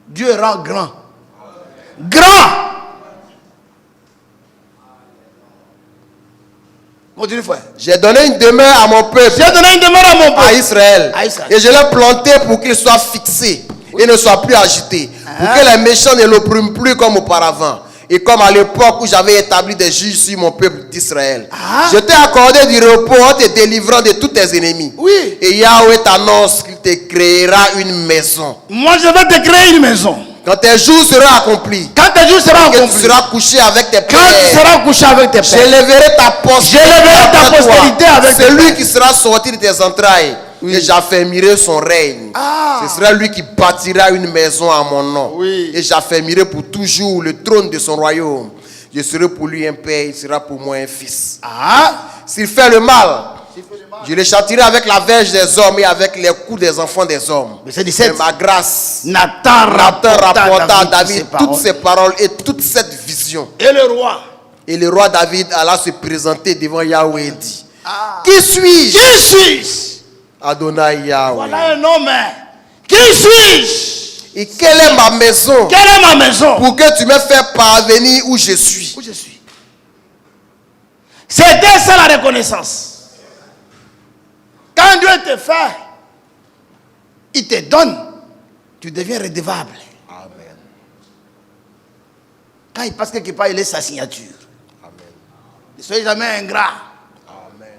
Dieu rend grand. Grand. Continue, frère. J'ai donné une demeure à mon peuple. J'ai donné une demeure à mon peuple. À Israël. Et je l'ai planté pour qu'il soit fixé et ne soit plus agité. Pour que les méchants ne l'oppriment plus comme auparavant. Et comme à l'époque où j'avais établi des juges sur mon peuple d'Israël. Je t'ai accordé du repos en te délivrant de tous tes ennemis. Oui. Et Yahweh t'annonce qu'il te créera une maison. Moi je vais te créer une maison. Quand tes jours seront accomplis. Quand tes jours seront accomplis. Tu seras couché avec tes pères. Quand tu seras couché avec tes pères. J'élèverai ta postérité avec toi. Celui qui sera sorti de tes entrailles. Oui. Et j'affermirai son règne. Ce sera lui qui bâtira une maison à mon nom. Oui. Et j'affermirai pour toujours le trône de son royaume. Je serai pour lui un père, il sera pour moi un fils. S'il fait le mal, je le châtirai avec la verge des hommes et avec les coups des enfants des hommes. Mais ma grâce, Nathan rapporta à David toutes ces paroles et toute cette vision. Et le roi David alla se présenter devant Yahweh et dit, qui suis-je? Qui suis-je? Adonai Yahweh. Voilà un homme Qui suis-je? Et quelle est ma maison? Quelle est ma maison? Pour que tu me fasses parvenir où je suis. Où je suis. C'était ça la reconnaissance. Quand Dieu te fait, il te donne, tu deviens redevable. Amen. Quand il passe quelque part, il laisse sa signature. Amen. Ne soyez jamais ingrat. Amen.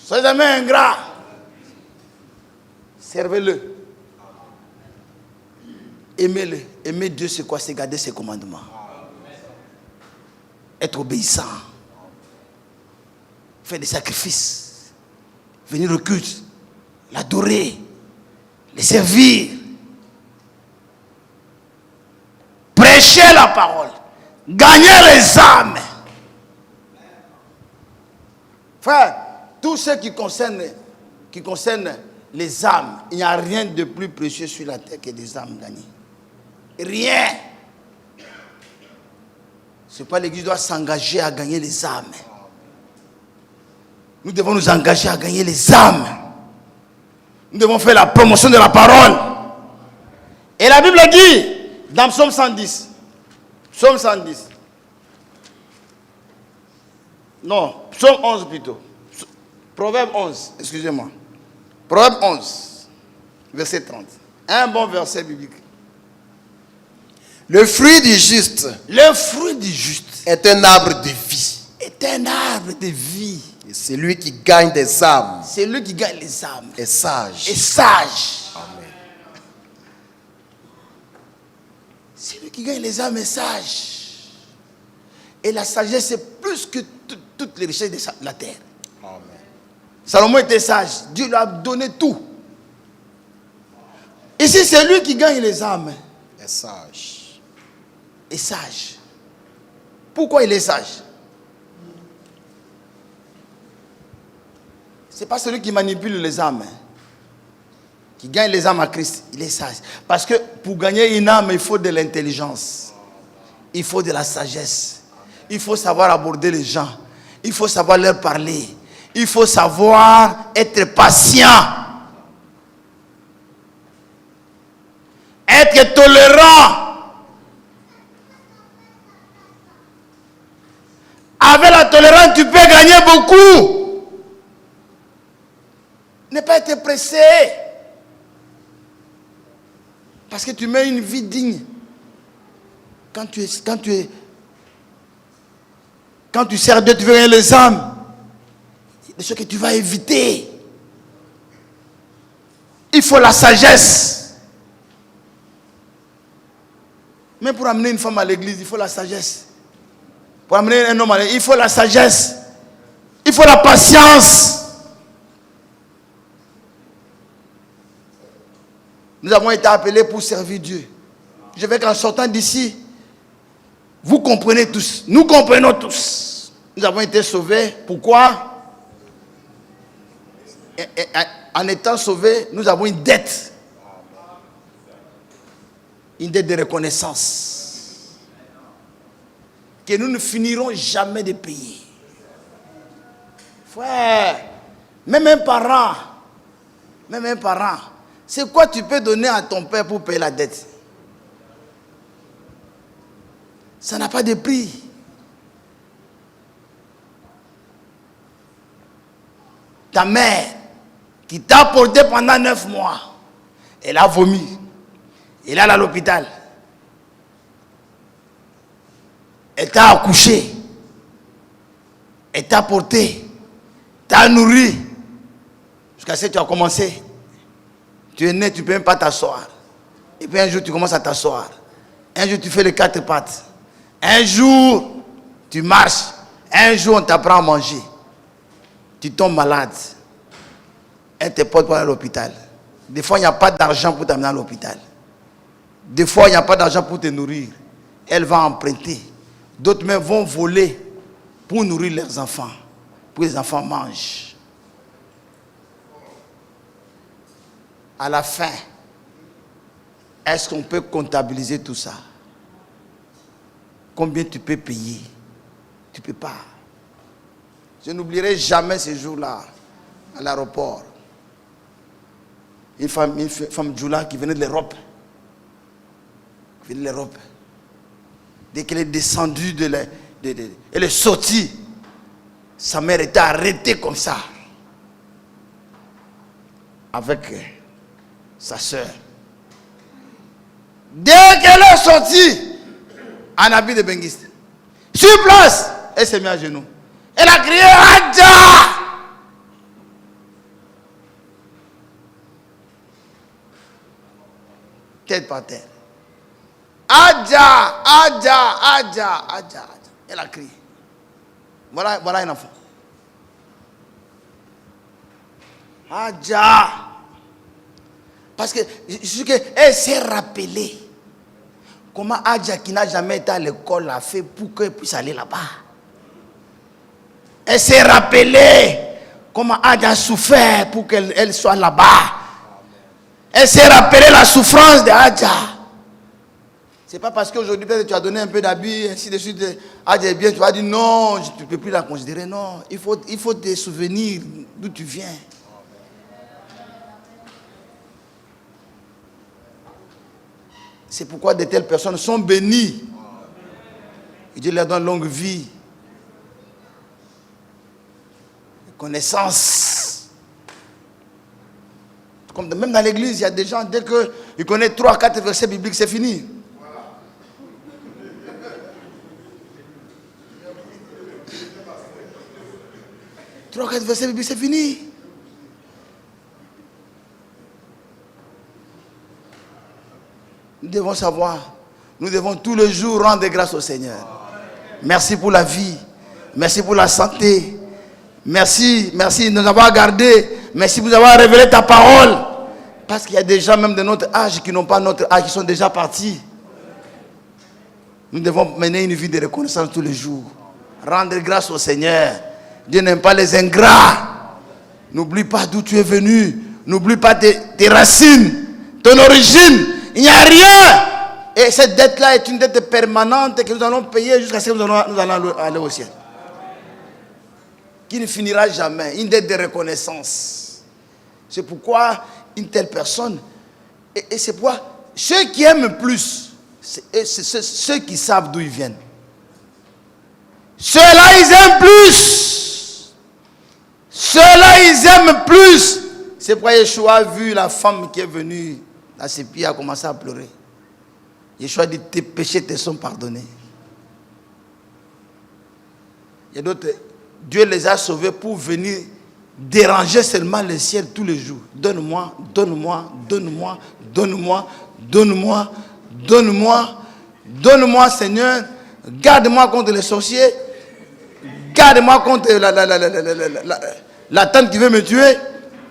Soyez jamais ingrat. Servez-le. Aimez-le. Aimer Dieu, c'est quoi? C'est garder ses commandements. Être obéissant. Faire des sacrifices. Venir au culte. L'adorer. Le servir. Prêcher la parole. Gagner les âmes. Frère, tout ce qui concerne les âmes, il n'y a rien de plus précieux sur la terre que des âmes gagnées. Rien. C'est pas l'Église doit s'engager à gagner les âmes. Nous devons nous engager à gagner les âmes. Nous devons faire la promotion de la parole. Et la Bible dit, dans Psaume 110, Psaume 110, non, Psaume 11 plutôt, Proverbe 11, excusez-moi, Proverbe 11, verset 30, un bon verset biblique. Le fruit du juste. Le fruit du juste est un arbre de vie. Est un arbre de vie. Et celui qui gagne des âmes. C'est lui qui gagne les âmes. Est sage. Est sage. Amen. C'est lui qui gagne les âmes est sage. Et la sagesse, c'est plus que toutes les richesses de la terre. Amen. Salomon était sage. Dieu lui a donné tout. Ici, c'est lui qui gagne les âmes. Est sage. Est sage. Pourquoi il est sage? Ce n'est pas celui qui manipule les âmes, qui gagne les âmes à Christ. Il est sage. Parce que pour gagner une âme, il faut de l'intelligence. Il faut de la sagesse. Il faut savoir aborder les gens. Il faut savoir leur parler. Il faut savoir être patient. Être tolérant. Avec la tolérance, tu peux gagner beaucoup. Ne pas être pressé. Parce que tu mets une vie digne. Quand tu sers Dieu, tu veux gagner les âmes. Il y a des choses que tu vas éviter. Il faut la sagesse. Même pour amener une femme à l'église, il faut la sagesse. Pour amener un homme à l'église, il faut la sagesse. Il faut la patience. Nous avons été appelés pour servir Dieu. Je veux qu'en sortant d'ici, vous comprenez tous. Nous comprenons tous. Nous avons été sauvés. Pourquoi? En étant sauvés, nous avons une dette. Une dette de reconnaissance. Que nous ne finirons jamais de payer. Frère, même un parent, c'est quoi tu peux donner à ton père pour payer la dette? Ça n'a pas de prix. Ta mère, qui t'a porté pendant 9 mois, elle a vomi. Elle est allée à l'hôpital. Elle t'a accouché. Elle t'a porté. T'a nourri. Jusqu'à ce que tu as commencé. Tu es né, tu ne peux même pas t'asseoir. Et puis un jour, tu commences à t'asseoir. Un jour, tu fais les 4 pattes. Un jour, tu marches. Un jour, on t'apprend à manger. Tu tombes malade. Elle te porte pour aller à l'hôpital. Des fois, il n'y a pas d'argent pour t'amener à l'hôpital. Des fois, il n'y a pas d'argent pour te nourrir. Elle va emprunter. D'autres même vont voler pour nourrir leurs enfants. Pour que les enfants mangent. À la fin, est-ce qu'on peut comptabiliser tout ça? Combien tu peux payer? Tu ne peux pas. Je n'oublierai jamais ce jour-là. à l'aéroport. Une femme Djoula qui venait de l'Europe. Dès qu'elle est descendue, elle est sortie. Sa mère était arrêtée comme ça. Avec sa soeur. Dès qu'elle est sortie, en habit de benguiste, sur place, elle s'est mise à genoux. Elle a crié Adja! Tête par terre. Adja, Adja, Adja, Adja. Elle a crié. Voilà un enfant. Adja. Parce que elle s'est rappelée comment Adja, qui n'a jamais été à l'école, a fait pour qu'elle puisse aller là-bas. Elle s'est rappelée comment Adja a souffert pour qu'elle soit là-bas. Elle s'est rappelée la souffrance de Adja. C'est pas parce qu'aujourd'hui peut-être tu as donné un peu d'habit, ainsi de suite, Adja est bien, tu vas dire non, tu ne peux plus la considérer. Non, il faut te souvenir d'où tu viens. C'est pourquoi de telles personnes sont bénies. Et Dieu leur donne longue vie, connaissance. Comme même dans l'église, il y a des gens, dès qu'ils connaissent 3-4 versets bibliques, c'est fini. Trois, 4 versets bibliques, c'est fini. Nous devons savoir, nous devons tous les jours rendre grâce au Seigneur. Merci pour la vie, merci pour la santé, merci de nous avoir gardés, merci de nous avoir révélé ta parole. Parce qu'il y a des gens même de notre âge qui n'ont pas notre âge, qui sont déjà partis. Nous devons mener une vie de reconnaissance tous les jours. Rendre grâce au Seigneur. Dieu n'aime pas les ingrats. N'oublie pas d'où tu es venu. N'oublie pas tes racines, ton origine. Il n'y a rien. Et cette dette-là est une dette permanente que nous allons payer jusqu'à ce que nous allons aller au ciel. Qui ne finira jamais. Une dette de reconnaissance. C'est pourquoi une telle personne, et c'est pourquoi ceux qui aiment plus, c'est ceux qui savent d'où ils viennent. Ceux-là, ils aiment plus. Ceux-là, ils aiment plus. C'est pourquoi Yeshua a vu la femme qui est venue à ses pieds, a commencé à pleurer. Yeshua dit, tes péchés te sont pardonnés. Il y a d'autres, Dieu les a sauvés pour venir déranger seulement le ciel tous les jours. Donne-moi, donne-moi, donne-moi, donne-moi, donne-moi, donne-moi, donne-moi, Seigneur. Garde-moi contre les sorciers. Garde-moi contre la tante qui veut me tuer.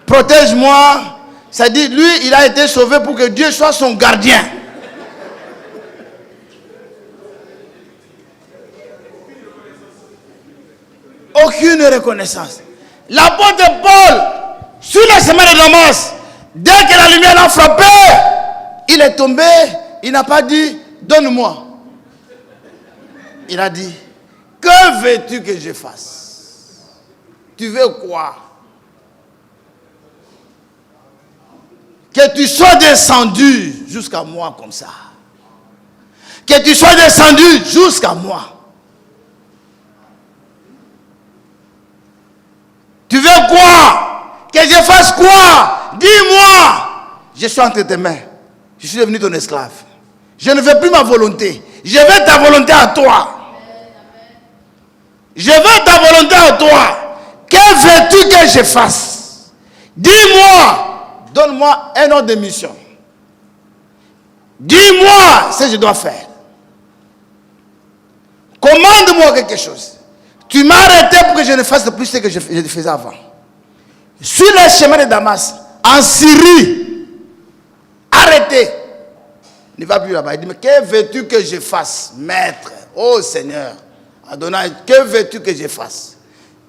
Protège-moi. Ça dit, lui, il a été sauvé pour que Dieu soit son gardien. Aucune reconnaissance. L'apôtre Paul, sur le chemin de Damas, dès que la lumière l'a frappé, il est tombé, il n'a pas dit, donne-moi. Il a dit, que veux-tu que je fasse? Tu veux quoi? Que tu sois descendu jusqu'à moi comme ça. Que tu sois descendu jusqu'à moi. Tu veux quoi? Que je fasse quoi? Dis-moi. Je suis entre tes mains. Je suis devenu ton esclave. Je ne veux plus ma volonté. Je veux ta volonté à toi. Je veux ta volonté à toi. Que veux-tu que je fasse? Dis-moi. Donne-moi un ordre de mission. Dis-moi ce que je dois faire. Commande-moi quelque chose. Tu m'as arrêté pour que je ne fasse plus ce que je faisais avant. Sur le chemin de Damas, en Syrie, arrêté. Il ne va plus là-bas. Il dit, mais que veux-tu que je fasse, maître? Oh Seigneur, Adonai, que veux-tu que je fasse?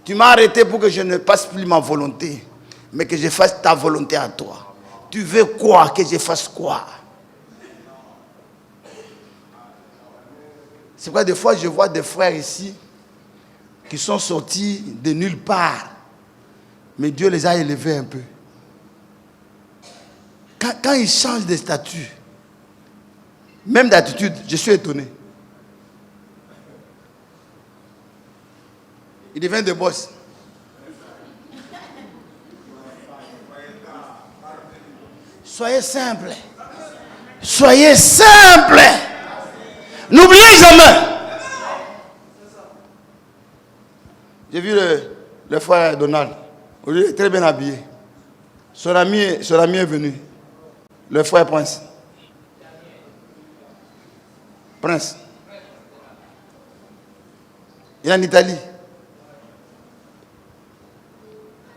Tu m'as arrêté pour que je ne passe plus ma volonté, mais que je fasse ta volonté à toi. Tu veux quoi? Que je fasse quoi? C'est pourquoi des fois je vois des frères ici qui sont sortis de nulle part. Mais Dieu les a élevés un peu. Quand ils changent de statut, même d'attitude, je suis étonné. Ils deviennent des boss. Soyez simples. Soyez simples. N'oubliez jamais. J'ai vu le frère Donald. Il est très bien habillé. Son ami est venu. Le frère Prince. Prince. Il est en Italie.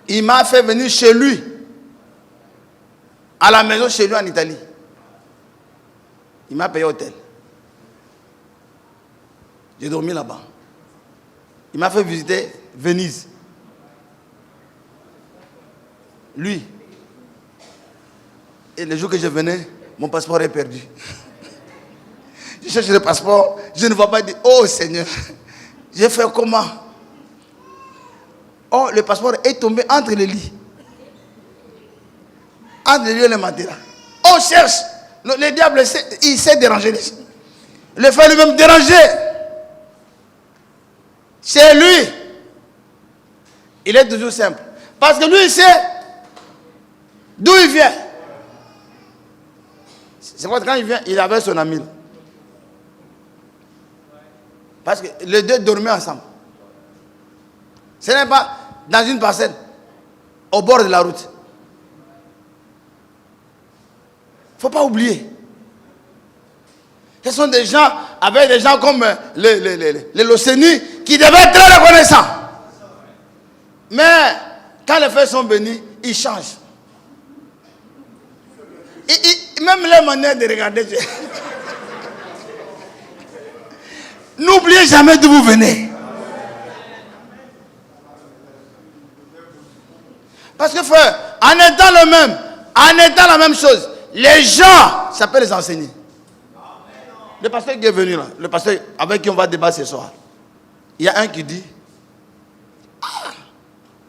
Il m'a fait venir chez lui. À la maison chez lui en Italie. Il m'a payé hôtel. J'ai dormi là-bas. Il m'a fait visiter Venise. Lui. Et le jour que je venais, mon passeport est perdu. Je cherche le passeport, je ne vois pas dire, oh Seigneur, j'ai fait comment? Oh, le passeport est tombé entre les lits. Entre les lits et le matelas. On cherche. Le diable, il sait déranger. Le frère lui-même déranger. C'est lui. Il est toujours simple. Parce que lui, il sait d'où il vient. C'est pourquoi quand il vient, il avait son ami. Parce que les deux dormaient ensemble. Ce n'est pas dans une parcelle, au bord de la route. Il ne faut pas oublier. Ce sont des gens, avec des gens comme les Locénis, qui devaient être très reconnaissants. Mais, quand les feux sont bénis, ils changent. Même leur manière de regarder. N'oubliez jamais d'où vous venez. Parce que frère, en étant le même, en étant la même chose, les gens, ça peut les enseigner. Le pasteur qui est venu là, le pasteur avec qui on va débattre ce soir, il y a un qui dit,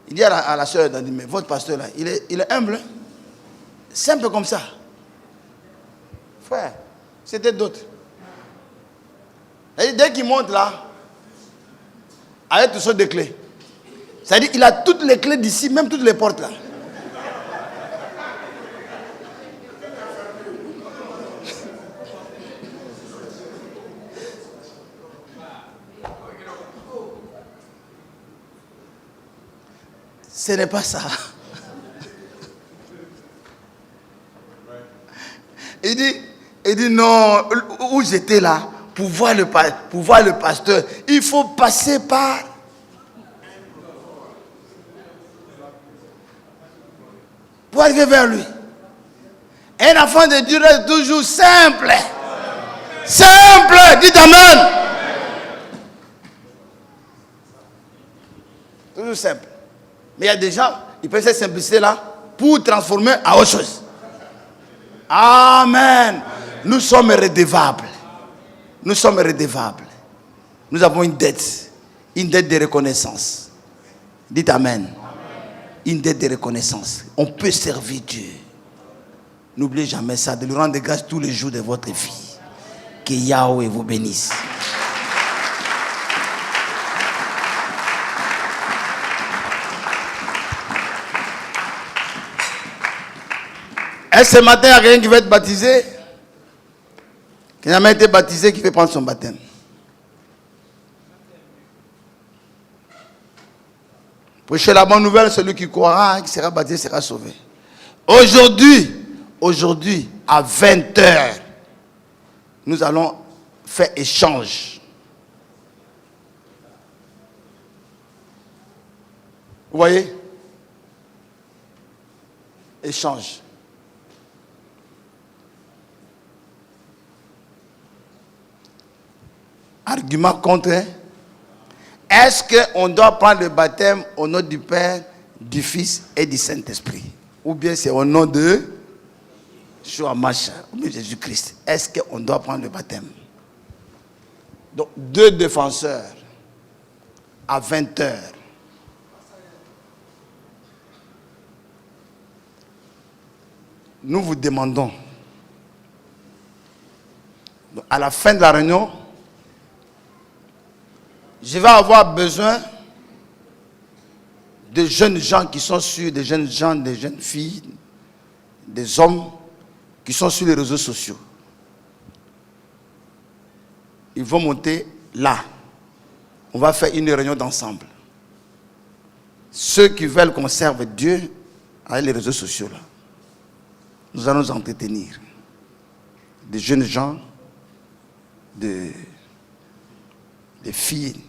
il dit à la soeur, mais votre pasteur là, il est humble, hein? Simple comme ça. Frère, c'était d'autres. Dès qu'il monte là, avec toutes sortes de clés, c'est-à-dire qu'il a toutes les clés d'ici, même toutes les portes là. Ce n'est pas ça. Il dit non, où j'étais là, pour voir le pasteur, il faut passer par... Pour arriver vers lui. Un enfant de Dieu est toujours simple. Simple, dites amen. Toujours simple. Mais il y a des gens, ils prennent cette simplicité-là pour transformer à autre chose. Amen. Nous sommes redevables. Nous sommes redevables. Nous avons une dette de reconnaissance. Dites amen. Une dette de reconnaissance. On peut servir Dieu. N'oubliez jamais ça, de lui rendre grâce tous les jours de votre vie. Que Yahweh vous bénisse. Est-ce ce matin, il y a quelqu'un qui va être baptisé? Qui n'a jamais été baptisé, qui veut prendre son baptême? Prêchez la bonne nouvelle, celui qui croira, qui sera baptisé, sera sauvé. Aujourd'hui, à 20h, nous allons faire échange. Vous voyez? Échange. Argument contre. Est-ce qu'on doit prendre le baptême au nom du Père, du Fils et du Saint-Esprit? Ou bien c'est au nom de Shua-Masha, ou bien Jésus-Christ? Est-ce qu'on doit prendre le baptême? Donc, 2 défenseurs à 20h. nous vous demandons, à la fin de la réunion, je vais avoir besoin de jeunes gens qui sont sur, des jeunes gens, des jeunes filles, des hommes qui sont sur les réseaux sociaux. Ils vont monter là. On va faire une réunion d'ensemble. Ceux qui veulent qu'on serve Dieu avec les réseaux sociaux là, nous allons nous entretenir. Des jeunes gens, des filles,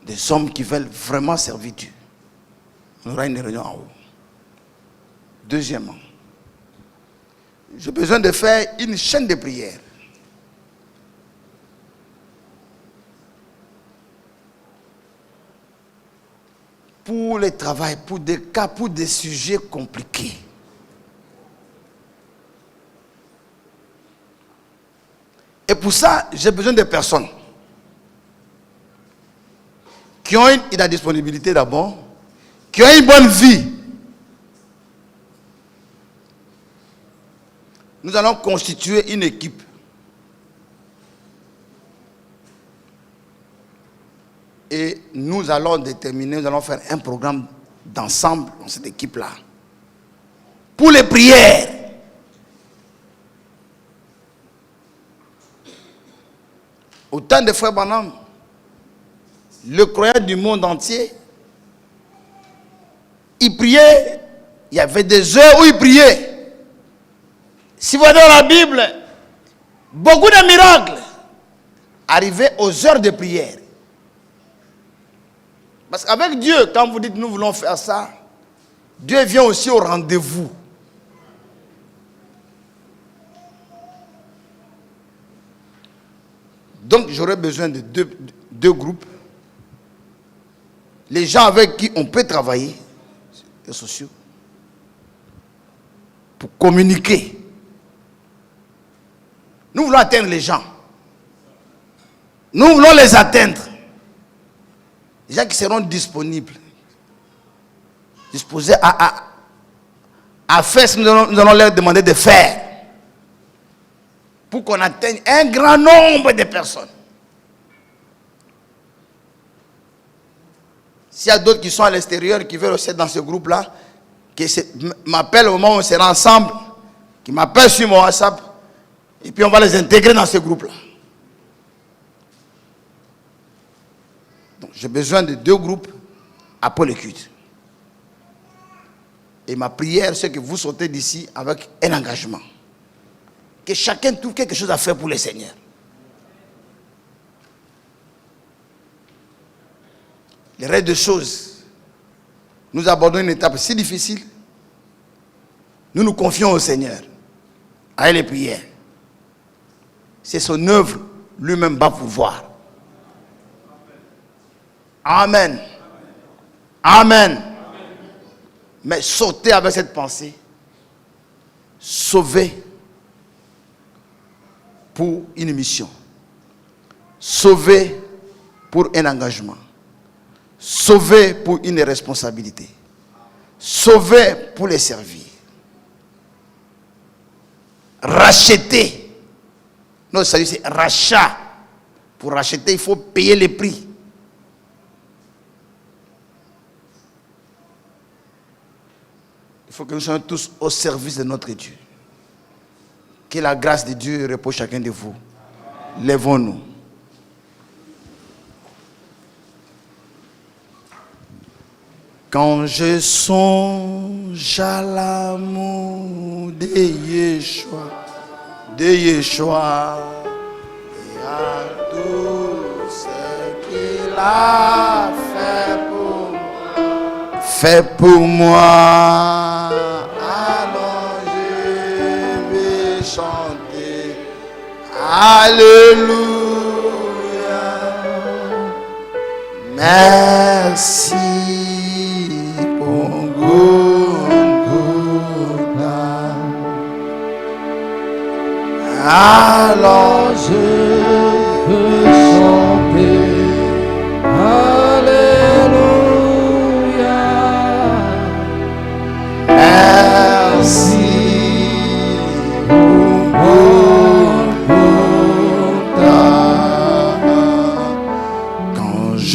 des hommes qui veulent vraiment servir Dieu. On aura une réunion en haut. Deuxièmement, j'ai besoin de faire une chaîne de prière. Pour le travail, pour des cas, pour des sujets compliqués. Et pour ça, j'ai besoin de personnes qui ont la disponibilité d'abord, qui ont une bonne vie. Nous allons constituer une équipe. Et nous allons déterminer, nous allons faire un programme d'ensemble dans cette équipe-là. Pour les prières. Au temps de Frère Branham, le croyant du monde entier, il priait, il y avait des heures où il priait. Si vous regardez dans la Bible, beaucoup de miracles arrivaient aux heures de prière. Parce qu'avec Dieu, quand vous dites nous voulons faire ça, Dieu vient aussi au rendez-vous. Donc j'aurais besoin de deux groupes. Les gens avec qui on peut travailler, les sociaux, pour communiquer. Nous voulons atteindre les gens. Nous voulons les atteindre. Les gens qui seront disponibles, disposés à faire ce que nous allons leur demander de faire pour qu'on atteigne un grand nombre de personnes. S'il y a d'autres qui sont à l'extérieur, qui veulent aussi être dans ce groupe-là, qui m'appellent au moment où on sera ensemble, qui m'appellent sur mon WhatsApp, et puis on va les intégrer dans ce groupe-là. Donc j'ai besoin de 2 groupes après le culte. Et ma prière, c'est que vous sortez d'ici avec un engagement. Que chacun trouve quelque chose à faire pour le Seigneur. Le reste des choses, nous abordons une étape si difficile. Nous nous confions au Seigneur avec les prières. C'est son œuvre lui-même va pouvoir. Amen. Amen. Mais sortez avec cette pensée. Sauver pour une mission. Sauver pour un engagement. Sauver pour une responsabilité. Sauver pour les servir. Racheter. Notre salut, c'est rachat. Pour racheter, il faut payer les prix. Il faut que nous soyons tous au service de notre Dieu. Que la grâce de Dieu repose chacun de vous. Lèvons-nous. Quand je songe à l'amour de Yeshua, et à tout ce qu'il a fait pour moi, alors je vais chanter Alléluia. Merci pour Golgotha. Alors je peux chanter Alléluia. Merci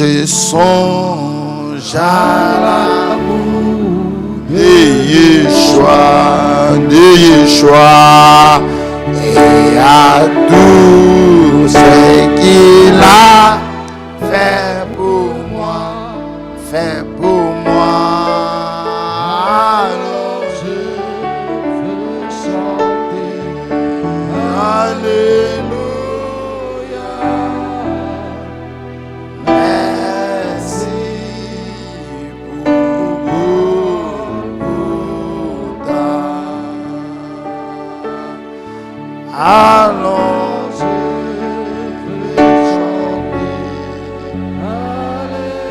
Je songe à l'amour de Yeshua, et à tout ce qu'il a fait pour moi, fait pour moi. Alors je veux chanter Alléluia. Merci pour Golgotha. Alors je veux chanter Alléluia.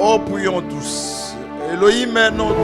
Oh, prions tous. Elohim est notre